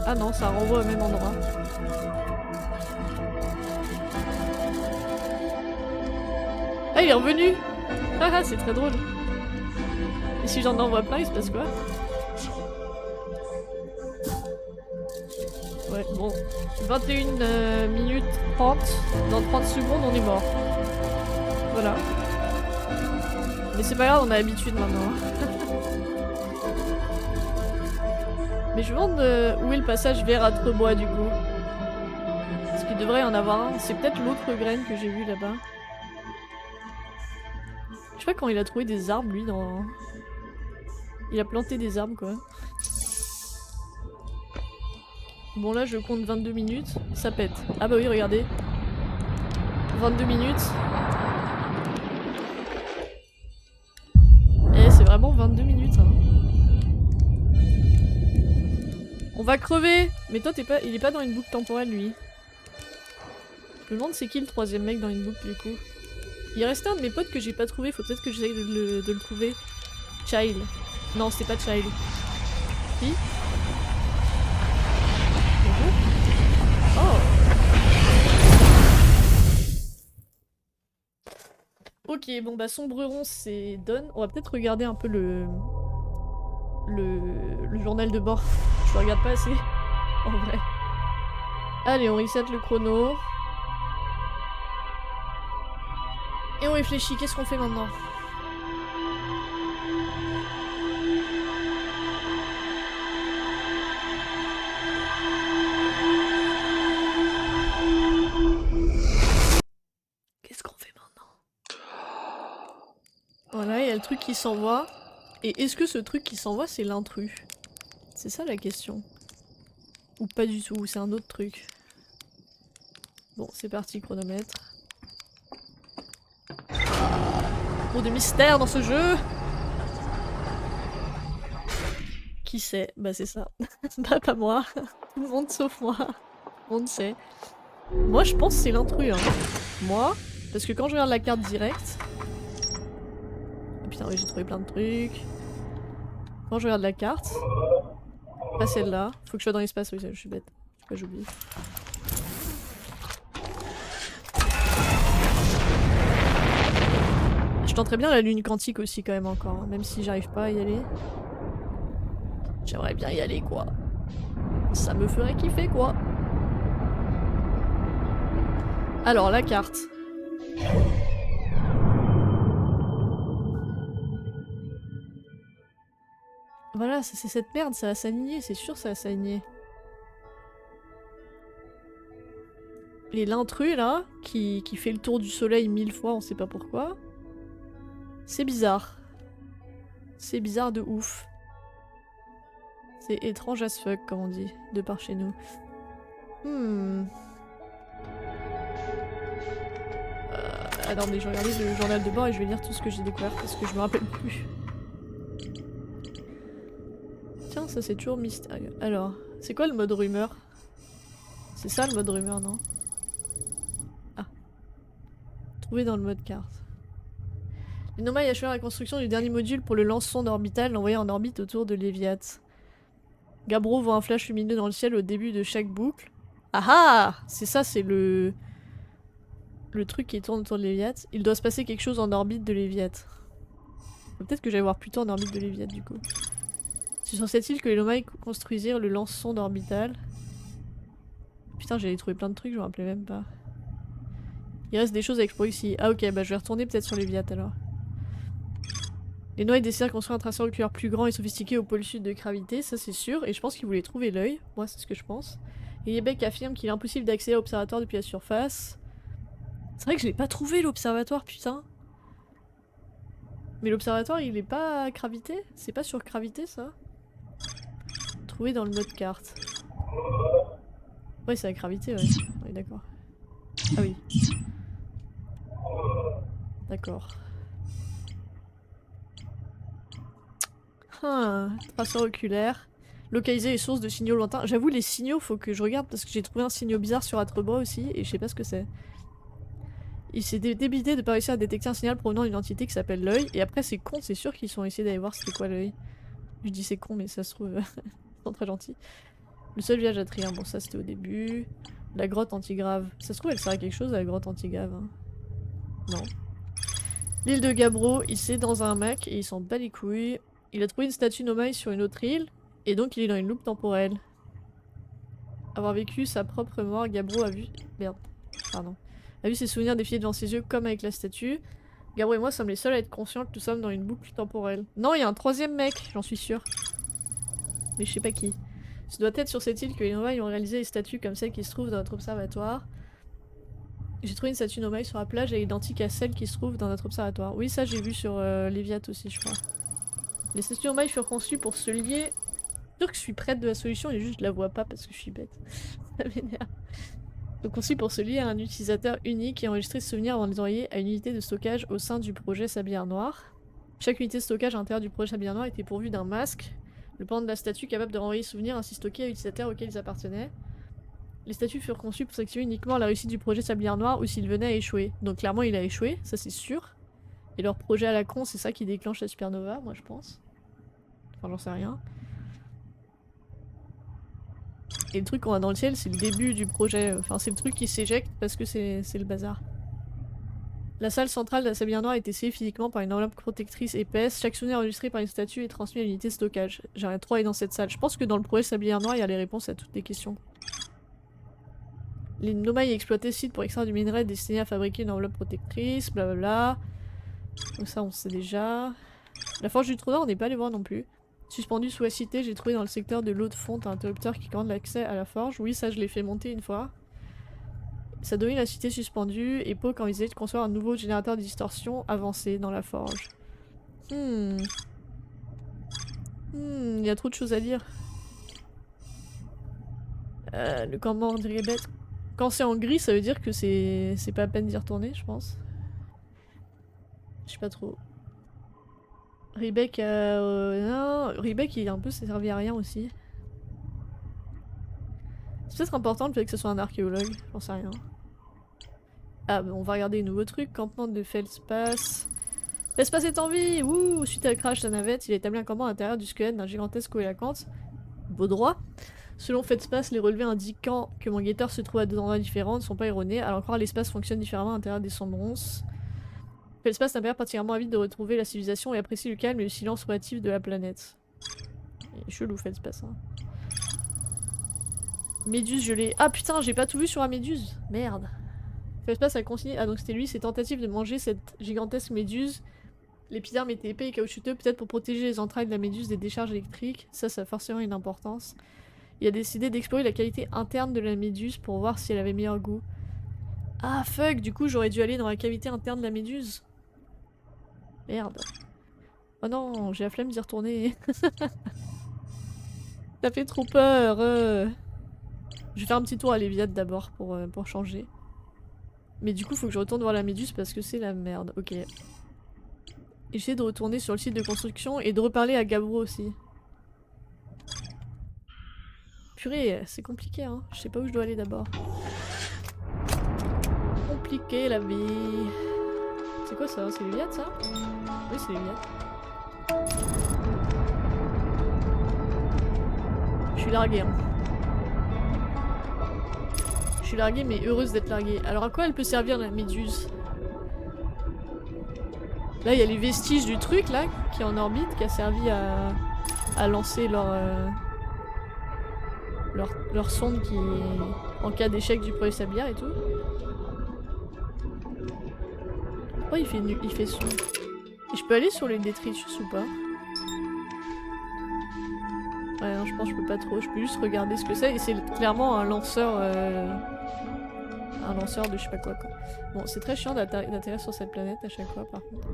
Ah non, ça renvoie au même endroit. Ah, il est revenu! Ah, c'est très drôle. Et si j'en envoie plein, il se passe quoi? Ouais, bon. 21 minutes 30. Dans 30 secondes, on est mort. Voilà. Mais c'est pas grave, on a l'habitude maintenant. Mais je me demande où est le passage vers Atrebois du coup. Parce qu'il devrait y en avoir un. C'est peut-être l'autre graine que j'ai vue là-bas. Je sais pas quand il a trouvé des arbres lui dans... Il a planté des arbres quoi. Bon là je compte 22 minutes, ça pète. Ah bah oui regardez. 22 minutes. Eh c'est vraiment 22 minutes hein. On va crever. Mais toi il est pas dans une boucle temporelle lui. Je me demande c'est qui le troisième mec dans une boucle du coup. Il restait un de mes potes que j'ai pas trouvé, faut peut-être que j'essaye de le trouver. Child. Non c'était pas Child. Qui? Oh. Ok, bon bah Sombre Ronce c'est done. On va peut-être regarder un peu le journal de bord. Je le regarde pas assez, en vrai. Allez, on reset le chrono. Et on réfléchit, qu'est-ce qu'on fait maintenant? Qu'est-ce qu'on fait maintenant? Voilà, il y a le truc qui s'envoie. Et est-ce que ce truc qui s'envoie, c'est l'intrus? C'est ça la question. Ou pas du tout, ou c'est un autre truc. Bon, c'est parti, chronomètre. Trop de mystère dans ce jeu. Qui sait? Bah c'est ça. Bah pas moi. Tout le monde sauf moi. Tout le monde sait. Moi je pense que c'est l'intrus hein. Moi, parce que quand je regarde la carte directe... Oh putain oui j'ai trouvé plein de trucs. Quand je regarde la carte... Pas celle-là. Faut que je sois dans l'espace, oui je suis bête. Je sais pas j'oublie. Je tenterais bien la lune quantique aussi quand même encore, hein, même si j'arrive pas à y aller. J'aimerais bien y aller quoi. Ça me ferait kiffer quoi. Alors la carte. Voilà, c'est cette merde, ça va s'aligner, c'est sûr ça va s'aligner. Et l'intrus là, qui fait le tour du soleil 1000 fois, on sait pas pourquoi. C'est bizarre. C'est bizarre de ouf. C'est étrange as fuck, comme on dit, de par chez nous. Attendez, je vais regarder le journal de bord et je vais lire tout ce que j'ai découvert parce que je me rappelle plus. Tiens, ça c'est toujours mystérieux. Alors, c'est quoi le mode rumeur? C'est ça le mode rumeur, non? Ah. Trouvé dans le mode carte. Les Nomai achèvent la construction du dernier module pour le lance-sonde orbital envoyé en orbite autour de Léviat. Gabbro voit un flash lumineux dans le ciel au début de chaque boucle. Ah ah! C'est ça, c'est le truc qui tourne autour de Léviat. Il doit se passer quelque chose en orbite de Léviat. Peut-être que j'allais voir plutôt en orbite de Léviat du coup. C'est sur cette île que les Nomai construisirent le lance-sonde orbital. Putain, j'avais trouvé plein de trucs, je me rappelais même pas. Il reste des choses à explorer ici. Ah ok, bah je vais retourner peut-être sur Léviat alors. Les Nomai décidèrent de construire un tracé oculaire plus grand et sophistiqué au pôle sud de gravité, ça c'est sûr, et je pense qu'ils voulaient trouver l'œil. Moi c'est ce que je pense. Et Yebek affirme qu'il est impossible d'accéder à l'observatoire depuis la surface. C'est vrai que je l'ai pas trouvé l'observatoire, putain. Mais l'observatoire il est pas à gravité? C'est pas sur gravité ça? Trouvé dans le mode carte. Ouais c'est à gravité ouais. Oui d'accord. Ah oui. D'accord. Traceur oculaire. Localiser les sources de signaux lointains. J'avoue les signaux faut que je regarde parce que j'ai trouvé un signal bizarre sur Atrebra aussi et je sais pas ce que c'est. Il s'est débité de pas réussir à détecter un signal provenant d'une entité qui s'appelle l'œil. Et après c'est con, c'est sûr qu'ils sont essayés d'aller voir c'était quoi l'œil. Je dis c'est con mais ça se trouve... ils sont très gentils. Le seul village à Trier, bon ça c'était au début. La grotte antigrave. Ça se trouve elle sert à quelque chose la grotte antigrave. Hein. Non. L'île de Gabbro, il s'est dans un Mac et il s'en bat les couilles. Il a trouvé une statue Nomai sur une autre île. Et donc il est dans une loupe temporelle. Avoir vécu sa propre mort, Gabbro a vu... Merde. Pardon. A vu ses souvenirs défiler devant ses yeux comme avec la statue. Gabbro et moi sommes les seuls à être conscients que nous sommes dans une boucle temporelle. Non, il y a un troisième mec, j'en suis sûre. Mais je sais pas qui. Ce doit être sur cette île que les Nomai ont réalisé des statues comme celle qui se trouve dans notre observatoire. J'ai trouvé une statue Nomai sur la plage, elle est identique à celle qui se trouve dans notre observatoire. Oui, ça j'ai vu sur Léviat aussi, je crois. Les statues Nomai furent conçues pour se lier... Je suis sûre que je suis prête de la solution et juste je la vois pas parce que je suis bête. Ça m'énerve. Donc conçu pour se lier à un utilisateur unique et enregistrer ce souvenir avant de les envoyer à une unité de stockage au sein du projet Sablière Noire. Chaque unité de stockage à l'intérieur du projet Sablière Noire était pourvue d'un masque, le pendant de la statue capable de renvoyer les souvenirs ainsi stockés à l'utilisateur auquel ils appartenaient. Les statues furent conçues pour s'activer uniquement à la réussite du projet Sablière Noire ou s'il venait à échouer. Donc clairement il a échoué, ça c'est sûr. Et leur projet à la con c'est ça qui déclenche la supernova, moi je pense. Enfin j'en sais rien. Et le truc qu'on a dans le ciel, c'est le début du projet. Enfin, c'est le truc qui s'éjecte parce que c'est le bazar. La salle centrale de la Sablière Noire est scellée physiquement par une enveloppe protectrice épaisse. Chaque souvenir enregistré par une statue est transmis à l'unité de stockage. J'aimerais trop aller dans cette salle. Je pense que dans le projet Sablière Noire, il y a les réponses à toutes les questions. Les Nomai exploitaient ce site pour extraire du minerai destiné à fabriquer une enveloppe protectrice, blablabla. Donc ça, on sait déjà. La forge du trou nord, on n'est pas allé voir non plus. Suspendu sous la cité, j'ai trouvé dans le secteur de l'eau de fonte un interrupteur qui commande l'accès à la forge. Oui, ça je l'ai fait monter une fois. Ça domine la cité suspendue et Poe envisage de construire un nouveau générateur de distorsion avancé dans la forge. Il y a trop de choses à lire. Le campement de Rébet. Quand c'est en gris, ça veut dire que c'est pas à peine d'y retourner, je pense. Je sais pas trop. Rebecca... non, Rebecca il est un peu servi à rien aussi. C'est peut-être important le fait que ce soit un archéologue, j'en sais rien. Ah bah on va regarder les nouveaux trucs. Campement de Feldspath. Feldspath est en vie. Wouh. Suite à le crash de la navette, il a établi un campement à l'intérieur du squelette d'un gigantesque coélacanthe. Beau droit. Selon Feldspath, les relevés indiquant que mon guetteur se trouve à 2 endroits différents ne sont pas erronés, alors croire l'espace fonctionne différemment à l'intérieur des sombronces. Feldspath n'a pas l'air particulièrement avide de retrouver la civilisation et apprécie le calme et le silence relatif de la planète. Il est chelou Feldspath, hein. Méduse gelée. Ah putain, j'ai pas tout vu sur la méduse. Merde. Feldspath a consigné. Ah donc c'était lui, ses tentatives de manger cette gigantesque méduse. L'épiderme était épais et caoutchouteux, peut-être pour protéger les entrailles de la méduse des décharges électriques. Ça a forcément une importance. Il a décidé d'explorer la qualité interne de la méduse pour voir si elle avait meilleur goût. Ah fuck, du coup j'aurais dû aller dans la cavité interne de la méduse. Merde. Oh non, j'ai la flemme d'y retourner. Ça fait trop peur. Je vais faire un petit tour à l'Eviat d'abord pour changer. Mais du coup faut que je retourne voir la méduse parce que c'est la merde. Ok. Et j'essaie de retourner sur le site de construction et de reparler à Gabbro aussi. Purée, c'est compliqué hein. Je sais pas où je dois aller d'abord. Compliqué la vie. C'est quoi ça? C'est l'Eviat ça? Oui c'est l'Eviat. Je suis larguée hein. Je suis larguée mais heureuse d'être larguée. Alors à quoi elle peut servir la méduse? Là il y a les vestiges du truc là qui est en orbite qui a servi à lancer leur sonde qui en cas d'échec du projet sablière et tout. Oh il fait son. Et je peux aller sur les détritus ou pas? Ouais non je pense que je peux pas trop, je peux juste regarder ce que c'est et c'est clairement un lanceur de je sais pas quoi. Bon c'est très chiant d'atterrir sur cette planète à chaque fois par contre.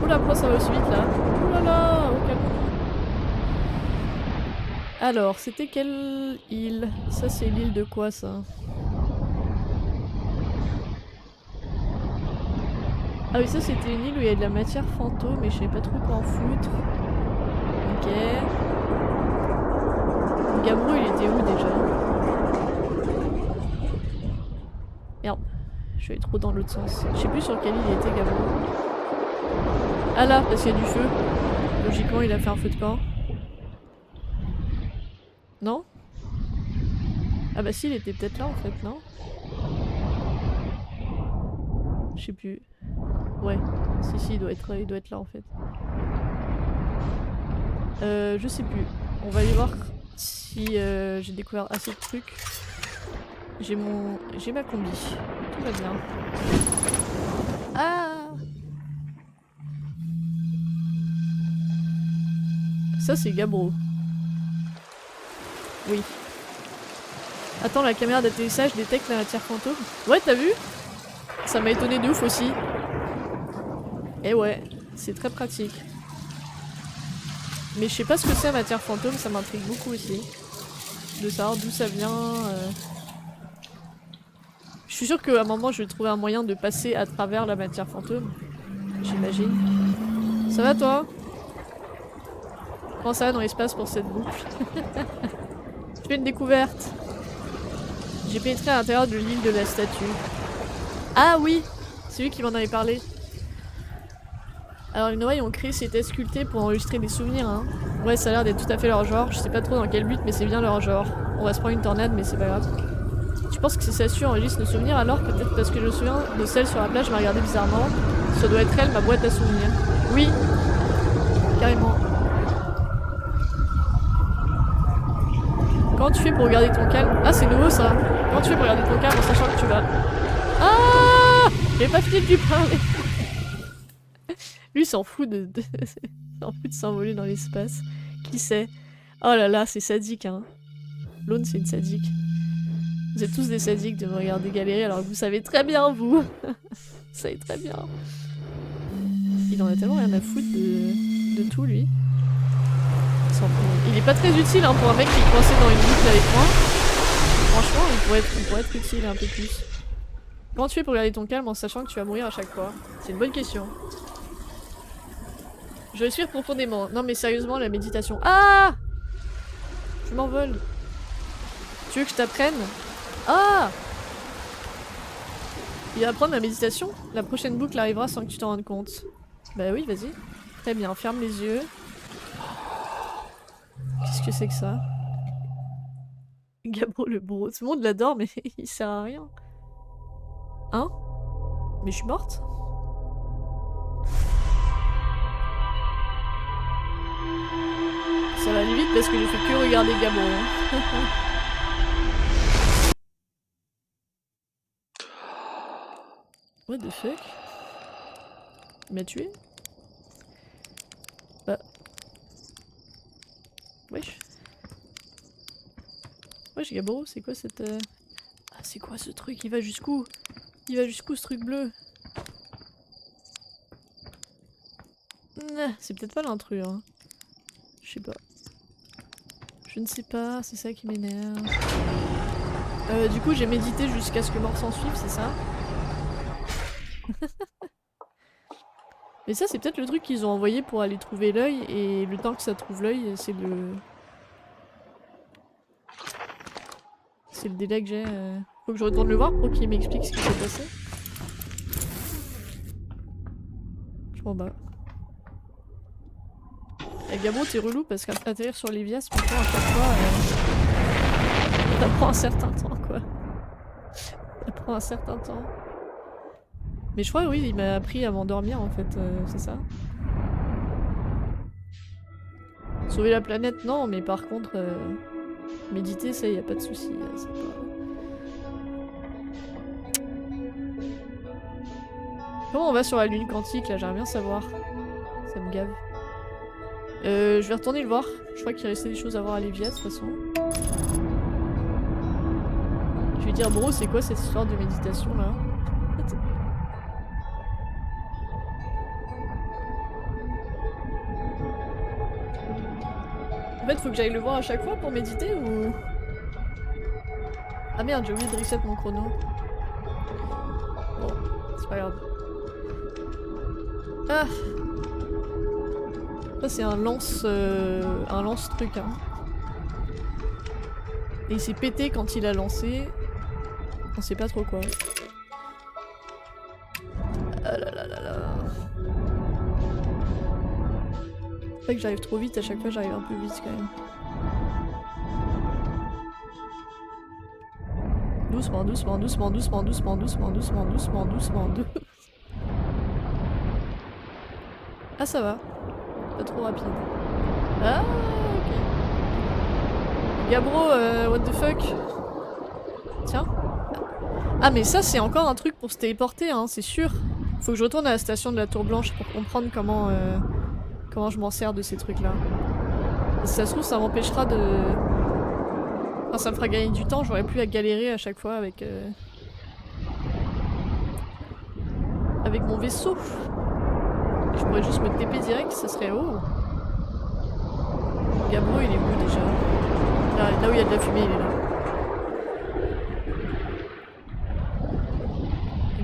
Oula pourquoi ça va aussi vite là? Oulala au calme. Alors c'était quelle île? Ça c'est l'île de quoi ça? Ah oui ça c'était une île où il y a de la matière fantôme mais je sais pas trop quoi en foutre. Ok. Gabbro il était où déjà? Merde, je vais aller trop dans l'autre sens. Je sais plus sur quelle île il était Gabbro. Ah là, parce qu'il y a du feu. Logiquement il a fait un feu de camp. Non? Ah bah si il était peut-être là en fait, non? Je sais plus. Ouais, si il doit être là en fait. Je sais plus. On va aller voir si j'ai découvert assez de trucs. J'ai ma combi. Tout va bien. Ah! Ça c'est Gabbro. Oui. Attends, la caméra d'atterrissage détecte la matière fantôme. Ouais, t'as vu? Ça m'a étonné de ouf aussi. Et ouais, c'est très pratique. Mais je sais pas ce que c'est la matière fantôme, ça m'intrigue beaucoup aussi. De savoir d'où ça vient. Je suis sûre qu'à un moment je vais trouver un moyen de passer à travers la matière fantôme. J'imagine. Ça va toi? Comment ça va dans l'espace pour cette boucle? Je fais une découverte. J'ai pénétré à l'intérieur de l'île de la statue. Ah oui! C'est lui qui m'en avait parlé. Alors les Noailles ont créé ces tests sculptés pour enregistrer des souvenirs hein. Ouais ça a l'air d'être tout à fait leur genre, je sais pas trop dans quel but mais c'est bien leur genre. On va se prendre une tornade mais c'est pas grave. Tu penses que ces statues enregistrent nos souvenirs alors? Peut-être parce que je me souviens de celle sur la plage m'a regardé bizarrement. Ça doit être elle, ma boîte à souvenirs. Oui! Carrément. Comment tu fais pour regarder ton calme? Ah c'est nouveau ça! Comment tu fais pour regarder ton calme en sachant que tu vas... Ah! J'ai pas fini de lui parler! Lui s'en fout de s'envoler dans l'espace. Qui sait? Oh là là, c'est sadique hein. Lone c'est une sadique. Vous êtes tous des sadiques de me regarder galérer alors que vous savez très bien vous. Vous savez très bien. Il en a tellement rien à foutre de tout lui. Il est pas très utile hein, pour un mec qui est coincé dans une boucle avec moi. Franchement, il pourrait être utile un peu plus. Comment tu fais pour garder ton calme en sachant que tu vas mourir à chaque fois? C'est une bonne question. Je respire profondément. Non mais sérieusement, la méditation... Ah! Je m'envole. Tu veux que je t'apprenne? Ah! Il va apprendre la méditation? La prochaine boucle arrivera sans que tu t'en rendes compte. Bah oui, vas-y. Très bien, ferme les yeux. Qu'est-ce que c'est que ça? Gabro le bourreau. Tout le monde l'adore, mais il sert à rien. Hein? Mais je suis morte? Ça va aller vite parce que je fais que regarder Gabro. Hein. What the fuck? Il m'a tué? Bah. Wesh. Wesh Gabro, c'est quoi cette... Ah c'est quoi ce truc? Il va jusqu'où? Il va jusqu'où ce truc bleu? C'est peut-être pas l'intrus, hein. Je sais pas. Je ne sais pas, c'est ça qui m'énerve. Du coup j'ai médité jusqu'à ce que mort s'en suive, c'est ça? Mais ça c'est peut-être le truc qu'ils ont envoyé pour aller trouver l'œil, et le temps que ça trouve l'œil, c'est le... C'est le délai que j'ai. Faut que je retourne le voir pour qu'il m'explique ce qui s'est passé. Je m'en bats. Et Gabro t'es relou parce qu'atterrir sur les vias, franchement à chaque fois, ça prend un certain temps quoi. Ça prend un certain temps. Mais je crois oui, il m'a appris à m'endormir en fait, c'est ça. Sauver la planète non, mais par contre méditer ça y a pas de souci, c'est pas... Comment on va sur la lune quantique là? J'aimerais bien savoir. Ça me gave. Je vais retourner le voir. Je crois qu'il restait des choses à voir à l'Evia de toute façon. Je vais dire bro, c'est quoi cette histoire de méditation là? En fait, faut que j'aille le voir à chaque fois pour méditer ou... Ah merde, j'ai oublié de reset mon chrono. Bon, c'est pas grave. Ah! Ça c'est un lance truc hein. Et il s'est pété quand il a lancé. On sait pas trop quoi. Ah là là là là. C'est vrai que j'arrive trop vite, à chaque fois j'arrive un peu vite quand même. Doucement, doucement, doucement, doucement, doucement, doucement, doucement, doucement, doucement, doucement. Ah ça va. Pas trop rapide. Ah ok. Gabro, what the fuck? Tiens. Ah mais ça c'est encore un truc pour se téléporter hein, c'est sûr. Faut que je retourne à la station de la Tour Blanche pour comprendre comment je m'en sers de ces trucs là. Et si ça se trouve ça m'empêchera de... Enfin ça me fera gagner du temps, j'aurai plus à galérer à chaque fois avec mon vaisseau. Je pourrais juste me TP direct, ça serait haut. Gabro il est où déjà? Là où il y a de la fumée il est là.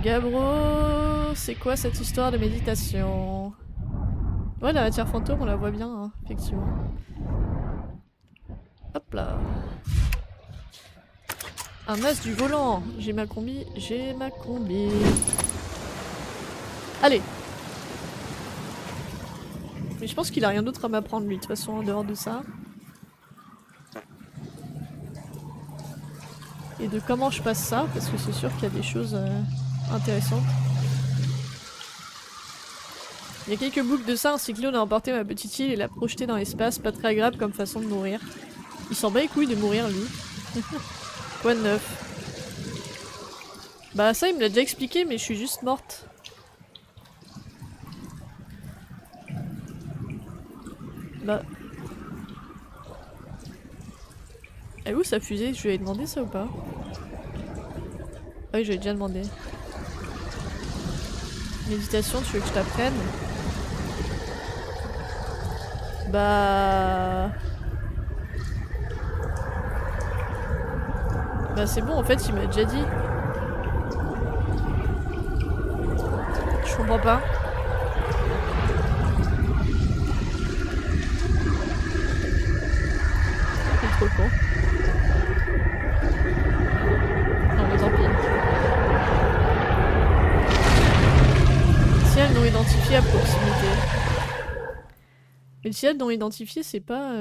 Gabro, c'est quoi cette histoire de méditation? Ouais, la matière fantôme, on la voit bien, hein, effectivement. Hop là. Un as du volant. J'ai ma combi, j'ai ma combi. Allez. Mais je pense qu'il a rien d'autre à m'apprendre lui, de toute façon, en dehors de ça. Et de comment je passe ça, parce que c'est sûr qu'il y a des choses intéressantes. Il y a quelques boucles de ça, un cyclone a emporté ma petite île et l'a projetée dans l'espace, pas très agréable comme façon de mourir. Il s'en bat les couilles de mourir lui. Quoi de neuf? Bah ça il me l'a déjà expliqué mais je suis juste morte. Bah... Elle est où sa fusée? Je lui avais demandé ça ou pas? Ah oui, je lui ai déjà demandé. Méditation, tu veux que je t'apprenne? Bah... Bah c'est bon, en fait, il m'a déjà dit. Je comprends pas. C'est trop con. Non mais tant pis. Ciel non identifié à proximité. Mais le ciel non identifié, c'est pas...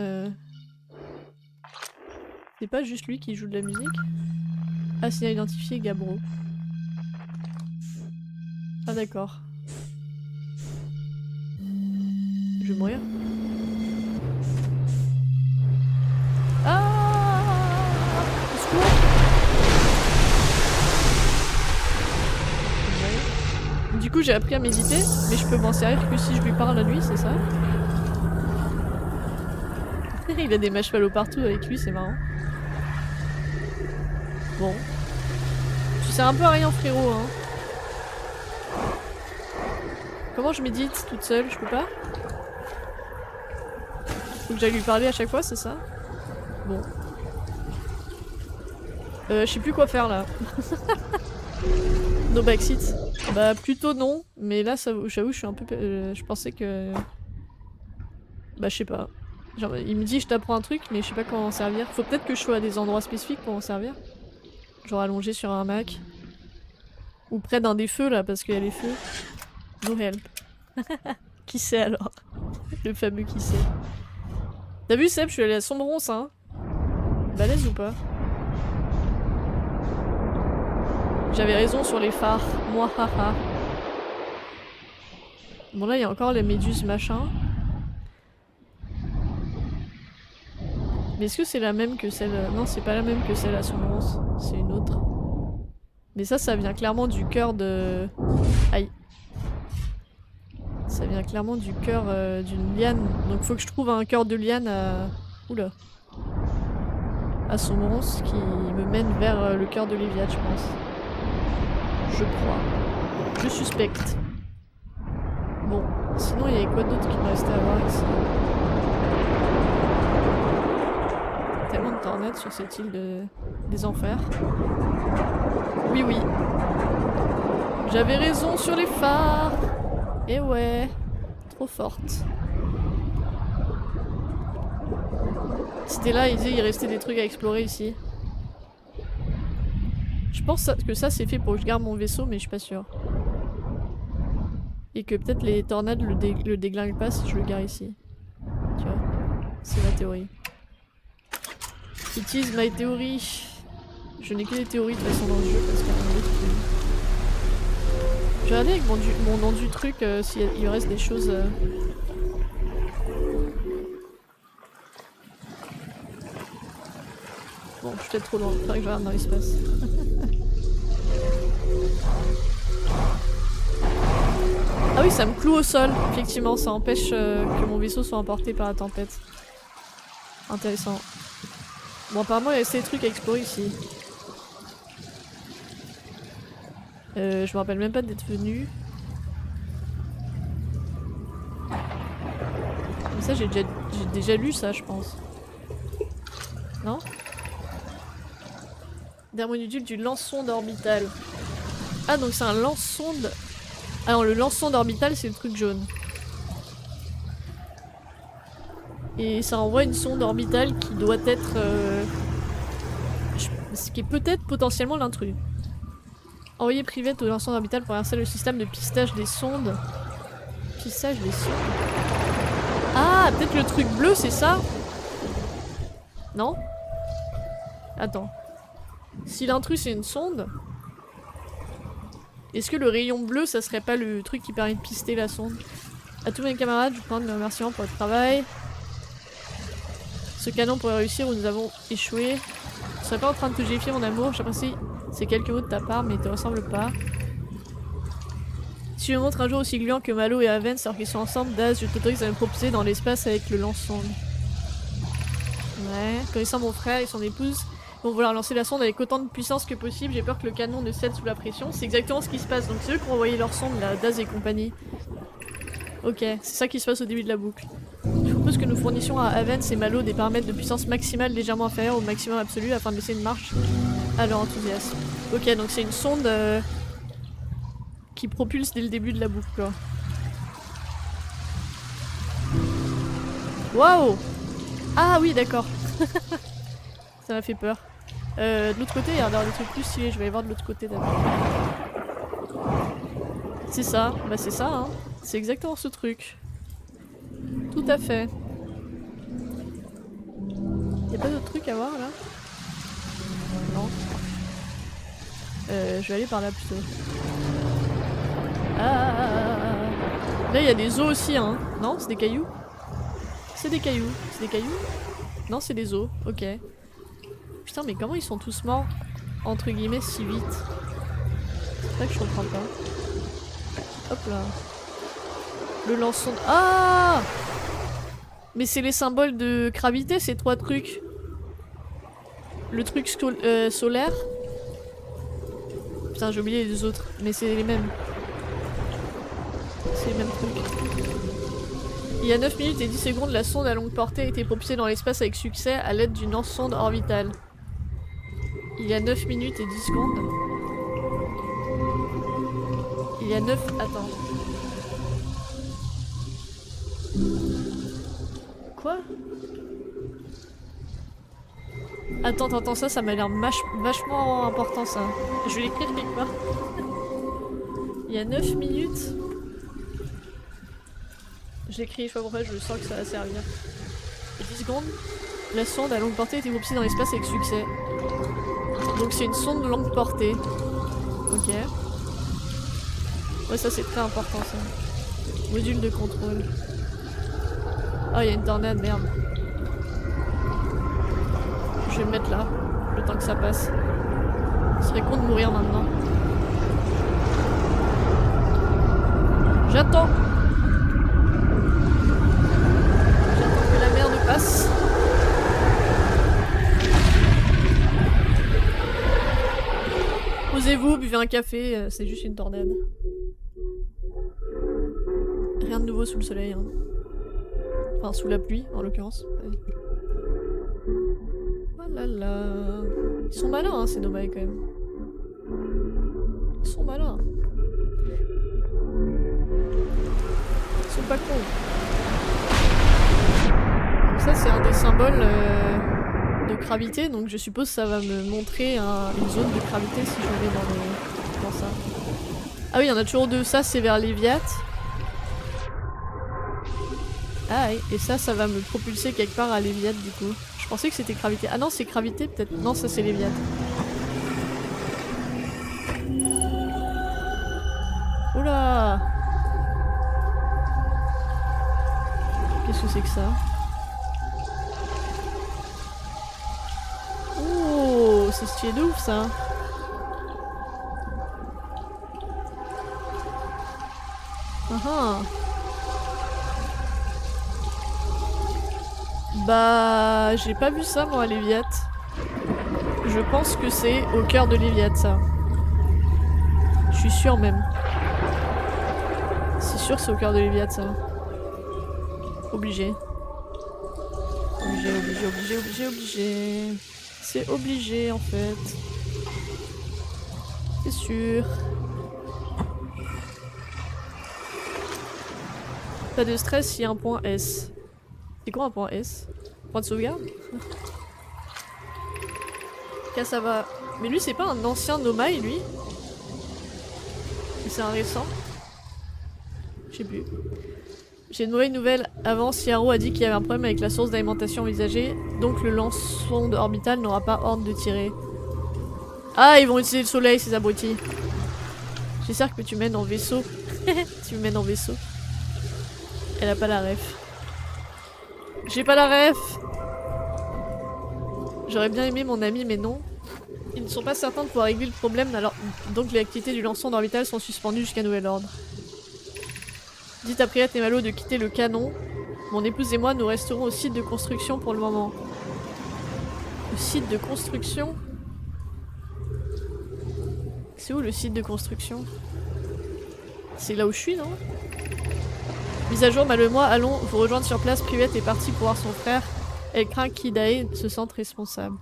C'est pas juste lui qui joue de la musique. Ah, signal identifié, Gabro. Ah d'accord. Je vais mourir. Ah! Au secours! Du coup, j'ai appris à méditer, mais je peux m'en servir que si je lui parle à lui, c'est ça? Il a des marshmallows partout avec lui, c'est marrant. Bon. Tu sers un peu à rien, frérot, hein. Comment je médite toute seule? Je peux pas? Faut que j'aille lui parler à chaque fois, c'est ça? Bon. Je sais plus quoi faire là. No backseat. Bah plutôt non, mais là j'avoue je suis un peu... je pensais que... Bah je sais pas. Genre, il me dit je t'apprends un truc mais je sais pas comment en servir. Faut peut-être que je sois à des endroits spécifiques pour en servir. Genre allongé sur un Mac. Ou près d'un des feux là parce qu'il y a les feux. No help. Qui sait alors? Le fameux qui sait. T'as vu Seb, je suis allée à Sombronce hein? Balèze ou pas? J'avais raison sur les phares. Moi haha. Bon là il y a encore les méduses machin. Mais est-ce que c'est la même que celle... Non c'est pas la même que celle à Sombronce. C'est une autre. Mais ça vient clairement du cœur de... Aïe. Ça vient clairement du cœur d'une liane. Donc faut que je trouve un cœur de liane à... Oula. À Sombronce qui me mène vers le cœur de Léviat je pense. Je crois. Je suspecte. Bon, sinon il y avait quoi d'autre qui me restait à voir ici? Tellement de tornades sur cette île des enfers. Oui oui. J'avais raison sur les phares. Et ouais. Trop forte. C'était là, il disait il restait des trucs à explorer ici. Je pense que ça c'est fait pour que je garde mon vaisseau mais je suis pas sûre. Et que peut-être les tornades le déglinguent pas si je le gare ici. Tu vois? C'est ma théorie. It is my theory. Je n'ai que des théories de toute façon dans le jeu parce qu'il y a un autre qui... Je vais regarder avec mon nom du truc s'il y reste des choses... Bon, je suis peut-être trop loin, faudrait que je regarde dans l'espace. Ah oui, ça me cloue au sol, effectivement, ça empêche que mon vaisseau soit emporté par la tempête. Intéressant. Bon, apparemment, il y a ces trucs à explorer ici. Je me rappelle même pas d'être venu. Mais ça, j'ai déjà lu ça, je pense. Non? Thermonodule du lance-sonde orbital. Ah, donc c'est un lance-sonde. Ah non, le lance-sonde orbital, c'est le truc jaune. Et ça envoie une sonde orbitale qui doit être... ce qui est peut-être potentiellement l'intrus. Envoyer Privette au lance-sonde orbital pour installer le système de pistage des sondes. Pistage des sondes? Ah, peut-être le truc bleu, c'est ça? Non? Attends. Si l'intrus c'est une sonde, est-ce que le rayon bleu ça serait pas le truc qui permet de pister la sonde? À tous mes camarades, je vous prends mes remerciements pour votre travail. Ce canon pourrait réussir où nous avons échoué. Je serais pas en train de te géifier mon amour, j'apprécie ces quelques mots de ta part mais ils te ressemblent pas. Si je me montre un jour aussi gluant que Malo et Avens alors qu'ils sont ensemble, Daz, je t'autorise à me propulser dans l'espace avec le lance-sonde. Ouais, connaissant mon frère et son épouse, ils vont vouloir lancer la sonde avec autant de puissance que possible, j'ai peur que le canon ne cède sous la pression. C'est exactement ce qui se passe, donc c'est eux qui ont envoyé leur sonde, là, Daz et compagnie. Ok, c'est ça qui se passe au début de la boucle. Je propose que nous fournissions à Avens et Malo des paramètres de puissance maximale légèrement inférieurs au maximum absolu afin de laisser une marge à leur enthousiasme. Ok, donc c'est une sonde qui propulse dès le début de la boucle, quoi. Waouh! Ah oui, d'accord. Ça m'a fait peur. De l'autre côté, il y a des trucs plus stylés. Je vais aller voir de l'autre côté d'abord. C'est ça. Bah c'est ça, hein. C'est exactement ce truc. Tout à fait. Y'a pas d'autre truc à voir, là? Non. Je vais aller par là, plutôt. Ah. Là, il y a des os aussi, hein. Non, c'est des cailloux? C'est des cailloux. C'est des cailloux? Non, c'est des os. Ok. Putain, mais comment ils sont tous morts, entre guillemets, si vite? C'est ça que je comprends pas. Hop là. Le lance-sonde. Ah! Mais c'est les symboles de gravité, ces trois trucs. Le truc solaire. Putain, j'ai oublié les autres, mais c'est les mêmes. C'est les mêmes trucs. Il y a 9 minutes et 10 secondes, la sonde à longue portée a été propulsée dans l'espace avec succès à l'aide d'une lance-sonde orbitale. Il y a 9 minutes et 10 secondes. Il y a 9... Attends. Quoi? Attends, ça m'a l'air vachement important, ça. Je vais l'écrire quelque part. Il y a 9 minutes. Je l'écris, je sais pas pourquoi, je sens que ça va servir. Et 10 secondes. La sonde à longue portée a été propulsée dans l'espace avec succès. Donc c'est une sonde de longue portée. Ok. Ouais, ça c'est très important, ça. Module de contrôle. Oh, il y a une tornade, merde. Je vais me mettre là, le temps que ça passe. Ce serait con de mourir maintenant. J'attends. J'attends que la merde passe. Posez-vous, buvez un café, c'est juste une tornade. Rien de nouveau sous le soleil, hein. Enfin, sous la pluie, en l'occurrence. Voilà là. Ils sont malins, hein, ces nomailles, quand même. Ils sont malins. Ils sont pas cons. Donc ça, c'est un des symboles de gravité, donc je suppose que ça va me montrer une zone de gravité si je vais dans ça. Ah oui, il y en a toujours deux. Ça, c'est vers Léviat. Ah et ça va me propulser quelque part à Léviat du coup. Je pensais que c'était gravité. Ah non, c'est gravité peut-être. Non, ça c'est Léviat. Oula! Qu'est-ce que c'est que ça? Oh, c'est stylé de ouf ça. Ah. Bah, j'ai pas vu ça moi à Léviat. Je pense que c'est au cœur de Léviat ça. Je suis sûre même. C'est sûr que c'est au cœur de Léviat ça. Obligé. Obligé. C'est obligé en fait. C'est sûr. Pas de stress, il y a un point S. C'est quoi un point S? Point de sauvegarde? Ok, ça va. Mais lui, c'est pas un ancien Nomai, lui? C'est un récent? Je sais plus. J'ai une mauvaise nouvelle. Avant, Siaro a dit qu'il y avait un problème avec la source d'alimentation envisagée, donc le lance-sonde orbital n'aura pas ordre de tirer. Ah, ils vont utiliser le soleil, ces abrutis. J'espère que tu mènes en vaisseau. Tu me mènes en vaisseau. Elle a pas la ref. J'ai pas la ref! J'aurais bien aimé mon ami, mais non. Ils ne sont pas certains de pouvoir régler le problème, alors donc les activités du lance-sonde orbital sont suspendues jusqu'à nouvel ordre. Dites à Priat et Malo de quitter le canon. Mon épouse et moi, nous resterons au site de construction pour le moment. Le site de construction? C'est où le site de construction? C'est là où je suis, non? Mise à jour, Malo et moi allons vous rejoindre sur place. Privet est parti pour voir son frère. Elle craint qu'Idae se sente responsable.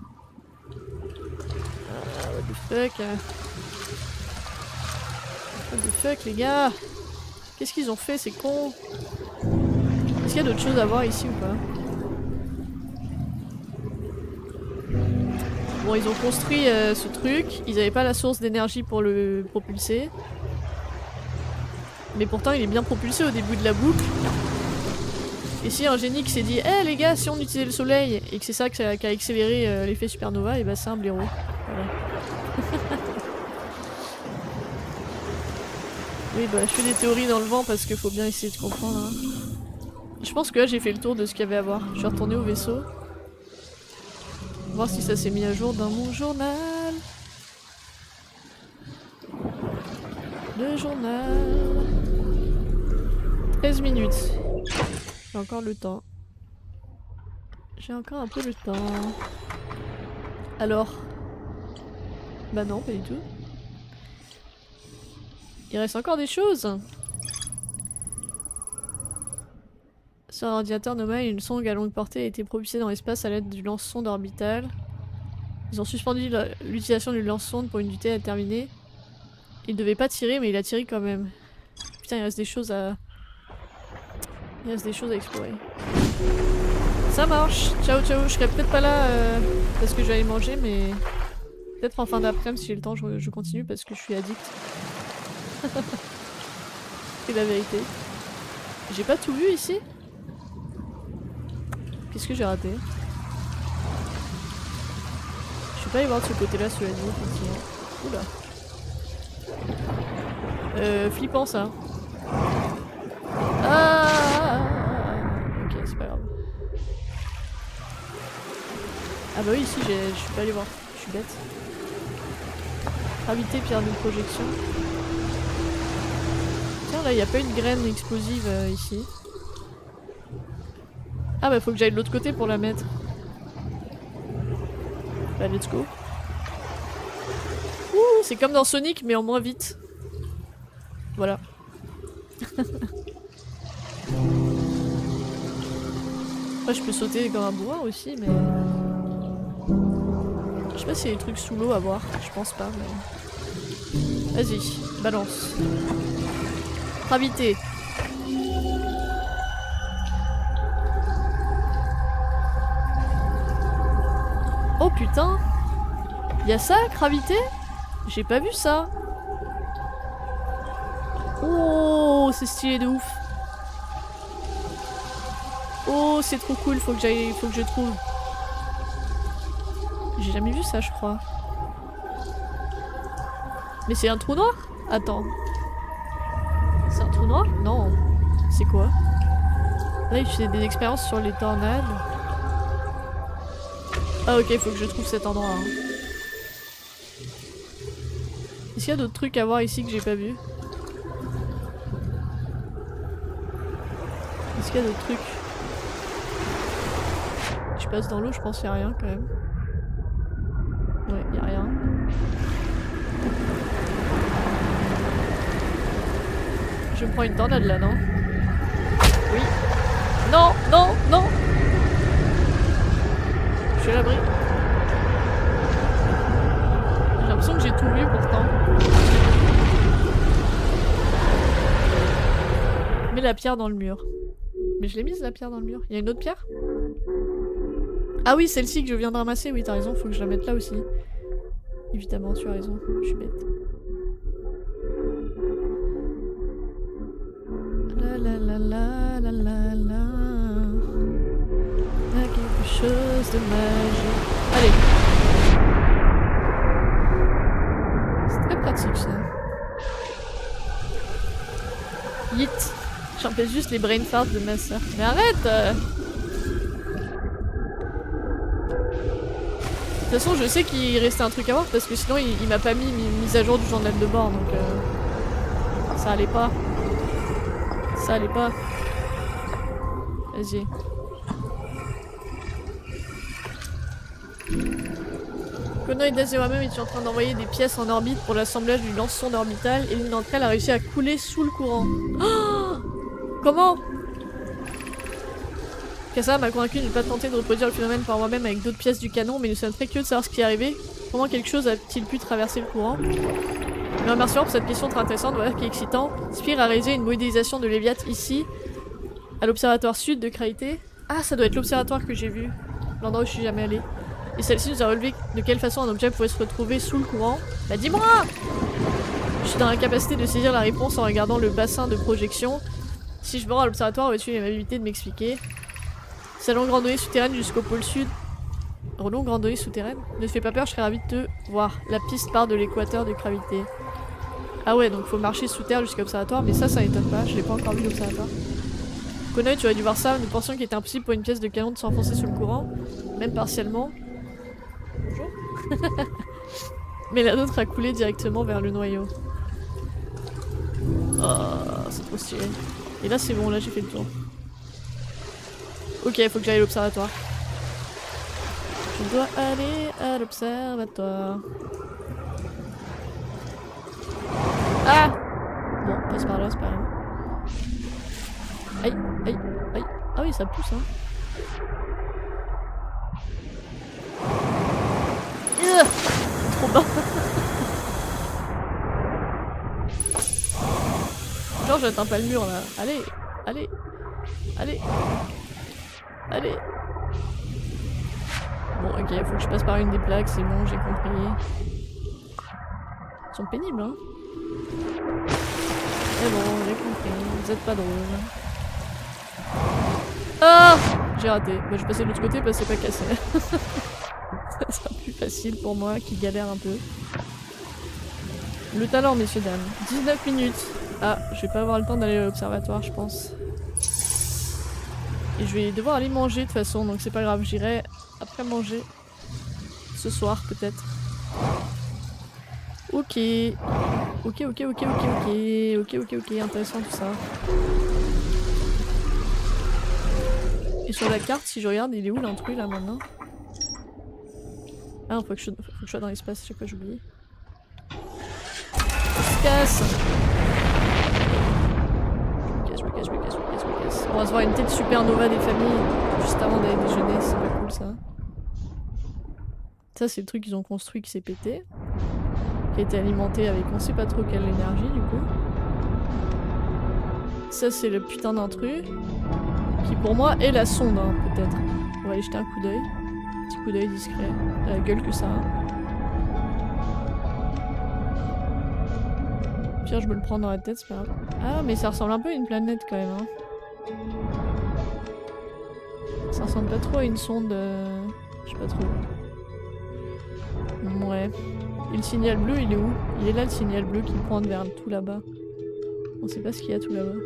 fuck? What the fuck les gars? Qu'est-ce qu'ils ont fait, c'est con? Est-ce qu'il y a d'autres choses à voir ici ou pas? Bon, ils ont construit ce truc, ils avaient pas la source d'énergie pour le propulser. Mais pourtant il est bien propulsé au début de la boucle. Et si un génie qui s'est dit les gars, si on utilisait le soleil et que c'est ça qui a accéléré l'effet supernova, et bah c'est un blaireau. Voilà. Oui bah je fais des théories dans le vent parce qu'il faut bien essayer de comprendre. Hein. Je pense que là j'ai fait le tour de ce qu'il y avait à voir. Je suis retournée au vaisseau. Voir si ça s'est mis à jour dans mon journal. Le journal. 13 minutes. J'ai encore le temps. J'ai encore un peu le temps. Alors? Bah non, pas du tout. Il reste encore des choses. Sur un ordinateur normal, une sonde à longue portée a été propulsée dans l'espace à l'aide du lance-sonde orbital. Ils ont suspendu l'utilisation du lance-sonde pour une durée déterminée. Il devait pas tirer, mais il a tiré quand même. Putain, il reste des choses à... Il reste des choses à explorer. Ça marche. Ciao ciao. Je serai peut-être pas là parce que je vais aller manger, mais... Peut-être en fin d'après-midi, si j'ai le temps, je continue parce que je suis addict. C'est la vérité. J'ai pas tout vu ici? Qu'est-ce que j'ai raté? Je suis pas allée voir de ce côté-là, cela dit, effectivement. Oula. Flippant ça. Ah. Ok, c'est pas grave. Ah bah oui, ici je suis pas allée voir. Je suis bête. Gravité, pierre de projection. Tiens, là, y a pas une graine explosive ici. Ah bah faut que j'aille de l'autre côté pour la mettre. Bah let's go. Ouh, c'est comme dans Sonic mais en moins vite. Voilà. Après je peux sauter comme un bourrin aussi mais... Je sais pas s'il y a des trucs sous l'eau à voir, je pense pas mais... Vas-y, balance. Gravité. Oh putain! Y'a ça, gravité? J'ai pas vu ça! Oh, c'est stylé de ouf! Oh, c'est trop cool, faut que je trouve. J'ai jamais vu ça, je crois. Mais c'est un trou noir? Attends. C'est un trou noir? Non. C'est quoi? Là, il fait des expériences sur les tornades. Ah ok, faut que je trouve cet endroit. Hein. Est-ce qu'il y a d'autres trucs à voir ici que j'ai pas vu? Est-ce qu'il y a d'autres trucs? Je passe dans l'eau, je pense qu'il y a rien quand même. Ouais, y a rien. Je me prends une tornade là, non? Oui. Non, non, non! Je suis à l'abri. J'ai l'impression que j'ai tout vu pourtant. Mets la pierre dans le mur. Mais je l'ai mise la pierre dans le mur. Il y a une autre pierre? Ah oui, celle-ci que je viens de ramasser. Oui, t'as raison, faut que je la mette là aussi. Évidemment, tu as raison. Je suis bête. La la la la la la la. Il y a quelque chose de magique. Allez. C'est très pratique ça. Yeet. J'empêche juste les brain farts de ma soeur. Mais arrête De toute façon, je sais qu'il restait un truc à voir parce que sinon il m'a pas mis mise à jour du journal de bord donc ça allait pas. Ça allait pas. Vas-y. Kono et Dazewamem étaient en train d'envoyer des pièces en orbite pour l'assemblage du lance-sonde orbital et l'une d'entre elles a réussi à couler sous le courant. Oh Comment Kassa m'a convaincu de ne pas tenter de reproduire le phénomène par moi-même avec d'autres pièces du canon, mais nous sommes très curieux de savoir ce qui est arrivé. Comment quelque chose a-t-il pu traverser le courant? Mais merci pour cette question très intéressante, voilà qui est excitant. Spire a réalisé une modélisation de Léviathe ici, à l'observatoire sud de Kraïté. Ah, ça doit être l'observatoire que j'ai vu, l'endroit où je suis jamais allée. Et celle-ci nous a relevé de quelle façon un objet pouvait se retrouver sous le courant. Bah dis-moi! Je suis dans l'incapacité de saisir la réponse en regardant le bassin de projection. Si je me rends à l'observatoire, aurais-tu l'amabilité de m'expliquer? Salon de randonnée souterraine jusqu'au pôle sud. Relon randonnée souterraine? Ne te fais pas peur, je serais ravie de te voir. La piste part de l'équateur de gravité. Ah ouais, donc faut marcher sous terre jusqu'à l'observatoire, mais ça m'étonne pas, je l'ai pas encore vu l'observatoire. Konoe, tu aurais dû voir ça, nous pensions qu'il était impossible pour une pièce de canon de s'enfoncer sous le courant, même partiellement. Bonjour. Mais la nôtre a coulé directement vers le noyau. Oh, c'est trop stylé. Et là c'est bon, là j'ai fait le tour. Ok, faut que j'aille à l'observatoire. Je dois aller à l'observatoire. Ah! Bon, passe par là, c'est pas grave. Aïe, aïe, aïe. Ah oui, ça pousse, hein. Trop bas. Genre, j'atteins pas le mur là. Allez, allez, allez, allez. Bon, ok, faut que je passe par une des plaques, c'est bon, j'ai compris. Ils sont pénibles, hein. Mais bon, j'ai compris, vous êtes pas drôle. Ah! J'ai raté. Bah, je vais passer de l'autre côté parce que c'est pas cassé. Ça sera plus facile pour moi qui galère un peu. Le talent, messieurs, dames. 19 minutes. Ah, je vais pas avoir le temps d'aller à l'observatoire, je pense. Et je vais devoir aller manger de toute façon, donc c'est pas grave, j'irai après manger. Ce soir, peut-être. Ok. Ok, ok, ok, ok, ok. Ok, ok, ok, intéressant tout ça. Et sur la carte, si je regarde, il est où l'intrus là maintenant? Ah, faut que je sois dans l'espace, je sais pas, j'oublie. Je casse. Je me casse. On va se voir une tête supernova des familles juste avant d'aller déjeuner, c'est pas cool ça. Ça c'est le truc qu'ils ont construit qui s'est pété. Qui a été alimenté avec on sait pas trop quelle énergie du coup. Ça c'est le putain d'intrus. Qui pour moi est la sonde hein, peut-être. On va aller jeter un coup d'œil. Petit coup d'œil discret. La gueule que ça a. Pire je me le prends dans la tête, c'est pas grave. Ah mais ça ressemble un peu à une planète quand même. Hein. Ça ressemble pas trop à une sonde. Je sais pas trop. Ouais. Et le signal bleu il est où? Il est là le signal bleu qui pointe vers tout là-bas. On sait pas ce qu'il y a tout là-bas.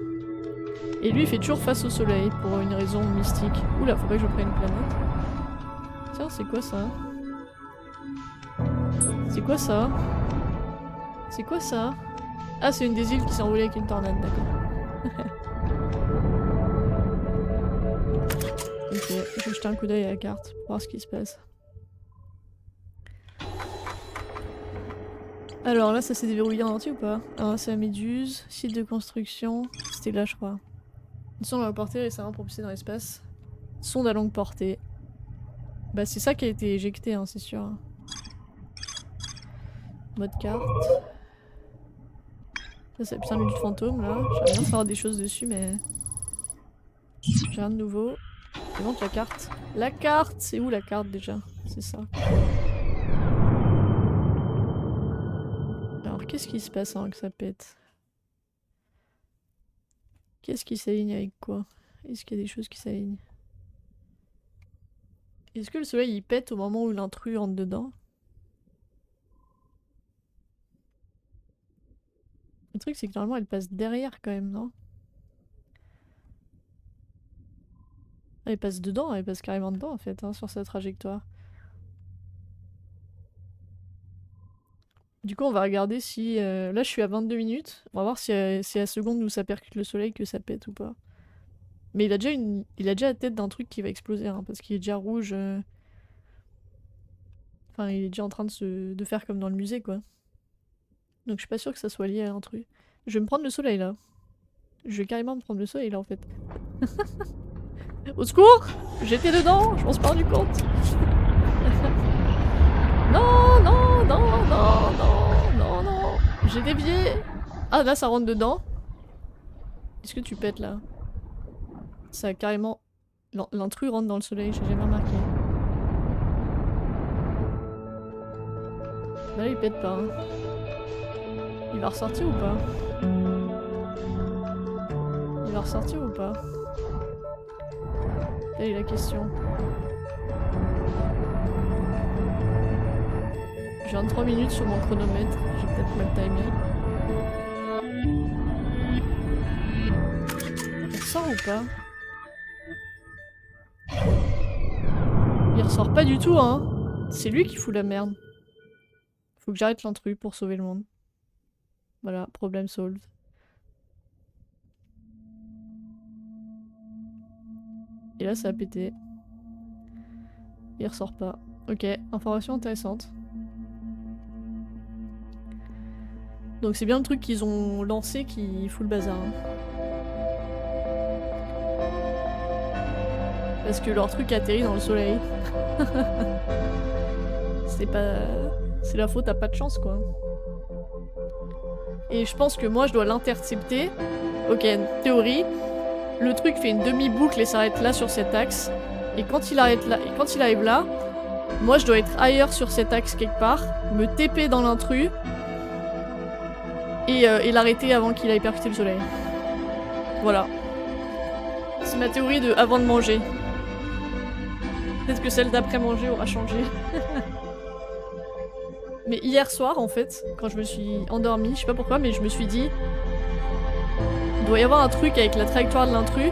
Et lui il fait toujours face au soleil pour une raison mystique. Oula, faut pas que je prenne une planète. Tiens, c'est quoi ça? C'est quoi ça? C'est quoi ça? Ah, c'est une des îles qui s'est envolée avec une tornade, d'accord. Ok, je vais jeter un coup d'œil à la carte pour voir ce qui se passe. Alors là, ça s'est déverrouillé en entier ou pas? Ah, c'est la méduse, site de construction, c'était là je crois. Une sonde à longue portée récemment propulsée dans l'espace. Sonde à longue portée. Bah c'est ça qui a été éjecté, hein, c'est sûr. Mode carte. Ça c'est la putain de lutte fantôme là. J'aimerais bien savoir des choses dessus mais... J'ai rien de nouveau. Et donc la carte. La carte! C'est où la carte déjà? C'est ça. Alors qu'est-ce qui se passe avant que ça pète? Qu'est-ce qui s'aligne avec quoi? Est-ce qu'il y a des choses qui s'alignent? Est-ce que le soleil il pète au moment où l'intrus entre dedans? Le truc c'est que normalement elle passe derrière quand même, non? Elle passe dedans, elle passe carrément dedans en fait, hein, sur sa trajectoire. Du coup on va regarder si... Là je suis à 22 minutes, on va voir si c'est à la seconde où ça percute le soleil que ça pète ou pas. Mais il a déjà la tête d'un truc qui va exploser, hein, parce qu'il est déjà rouge. Enfin il est déjà en train de faire comme dans le musée quoi. Donc je suis pas sûre que ça soit lié à un truc. Je vais me prendre le soleil là. Je vais carrément me prendre le soleil là en fait. Au secours! J'étais dedans, je m'en suis pas rendu compte. Non, non, non, non, non, non, non. J'ai dévié. Ah, là, ça rentre dedans. Est-ce que tu pètes, là? Ça a carrément... L'intrus rentre dans le soleil, j'ai jamais remarqué. Bah là, il pète pas. Hein. Il va ressortir ou pas? Il va ressortir ou pas? Telle est la question. J'ai 23 minutes sur mon chronomètre, j'ai peut-être mal timé. Il ressort ou pas? Il ressort pas du tout, hein. C'est lui qui fout la merde. Faut que j'arrête l'intrus pour sauver le monde. Voilà, problème solved. Et là, ça a pété. Il ressort pas. Ok, information intéressante. Donc c'est bien le truc qu'ils ont lancé qui fout le bazar. Hein. Parce que leur truc atterrit dans le soleil. C'est pas... C'est la faute à pas de chance, quoi. Et je pense que moi, je dois l'intercepter. Ok, théorie. Le truc fait une demi-boucle et s'arrête là sur cet axe. Et quand il arrive là, moi, je dois être ailleurs sur cet axe quelque part, me TP dans l'intrus et l'arrêter avant qu'il aille percuter le soleil. Voilà. C'est ma théorie de avant de manger. Peut-être que celle d'après manger aura changé. Mais hier soir, en fait, quand je me suis endormie, je sais pas pourquoi, mais je me suis dit... Il doit y avoir un truc avec la trajectoire de l'intrus.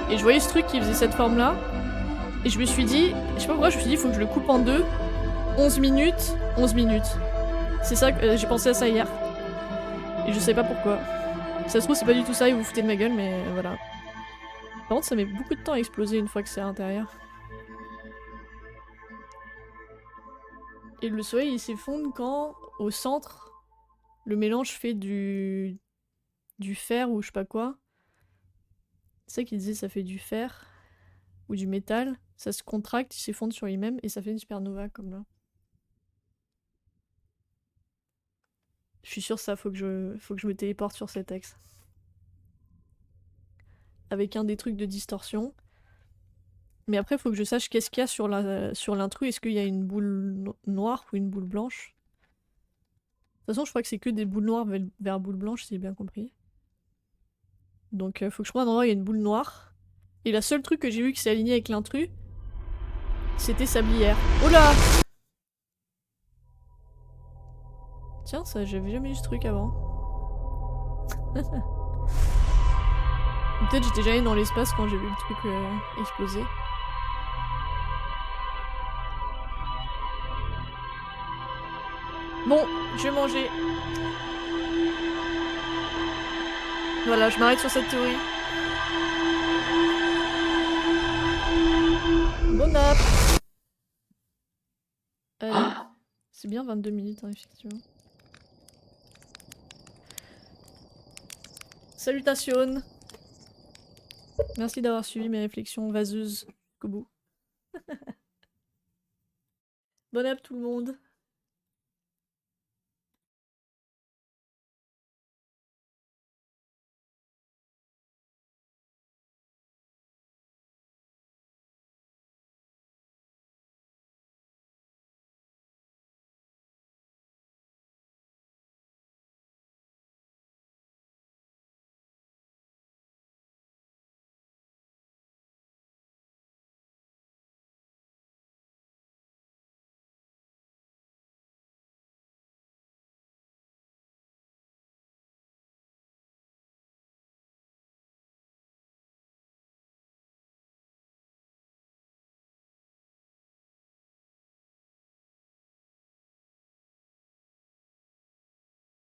Et je voyais ce truc qui faisait cette forme-là. Et je me suis dit... Je sais pas pourquoi, je me suis dit, il faut que je le coupe en deux. 11 minutes, 11 minutes. C'est ça que j'ai pensé à ça hier. Et je sais pas pourquoi. Si ça se trouve, c'est pas du tout ça, et vous vous foutez de ma gueule, mais voilà. Par contre, ça met beaucoup de temps à exploser une fois que c'est à l'intérieur. Et le soleil, il s'effondre quand, au centre, le mélange fait du fer ou je sais pas quoi. C'est ça qu'il disait, ça fait du fer ou du métal. Ça se contracte, il s'effondre sur lui-même et ça fait une supernova comme là. Je suis sûre ça, faut que je me téléporte sur cet axe. Avec un des trucs de distorsion. Mais après, il faut que je sache qu'est-ce qu'il y a sur l'intrus. Est-ce qu'il y a une boule noire ou une boule blanche? De toute façon, je crois que c'est que des boules noires vers boule blanche, si j'ai bien compris. Donc, faut que je trouve un endroit où il y a une boule noire. Et la seule truc que j'ai vu qui s'est aligné avec l'intrus, c'était Sablière. Oh là! Tiens, ça, j'avais jamais eu ce truc avant. Peut-être j'étais jamais dans l'espace quand j'ai vu le truc exploser. Bon, je vais manger. Voilà, je m'arrête sur cette théorie. Bon app. Allez. C'est bien 22 minutes, hein, effectivement. Salutations. Merci d'avoir suivi mes réflexions vaseuses jusqu'au bout. Bonne app tout le monde.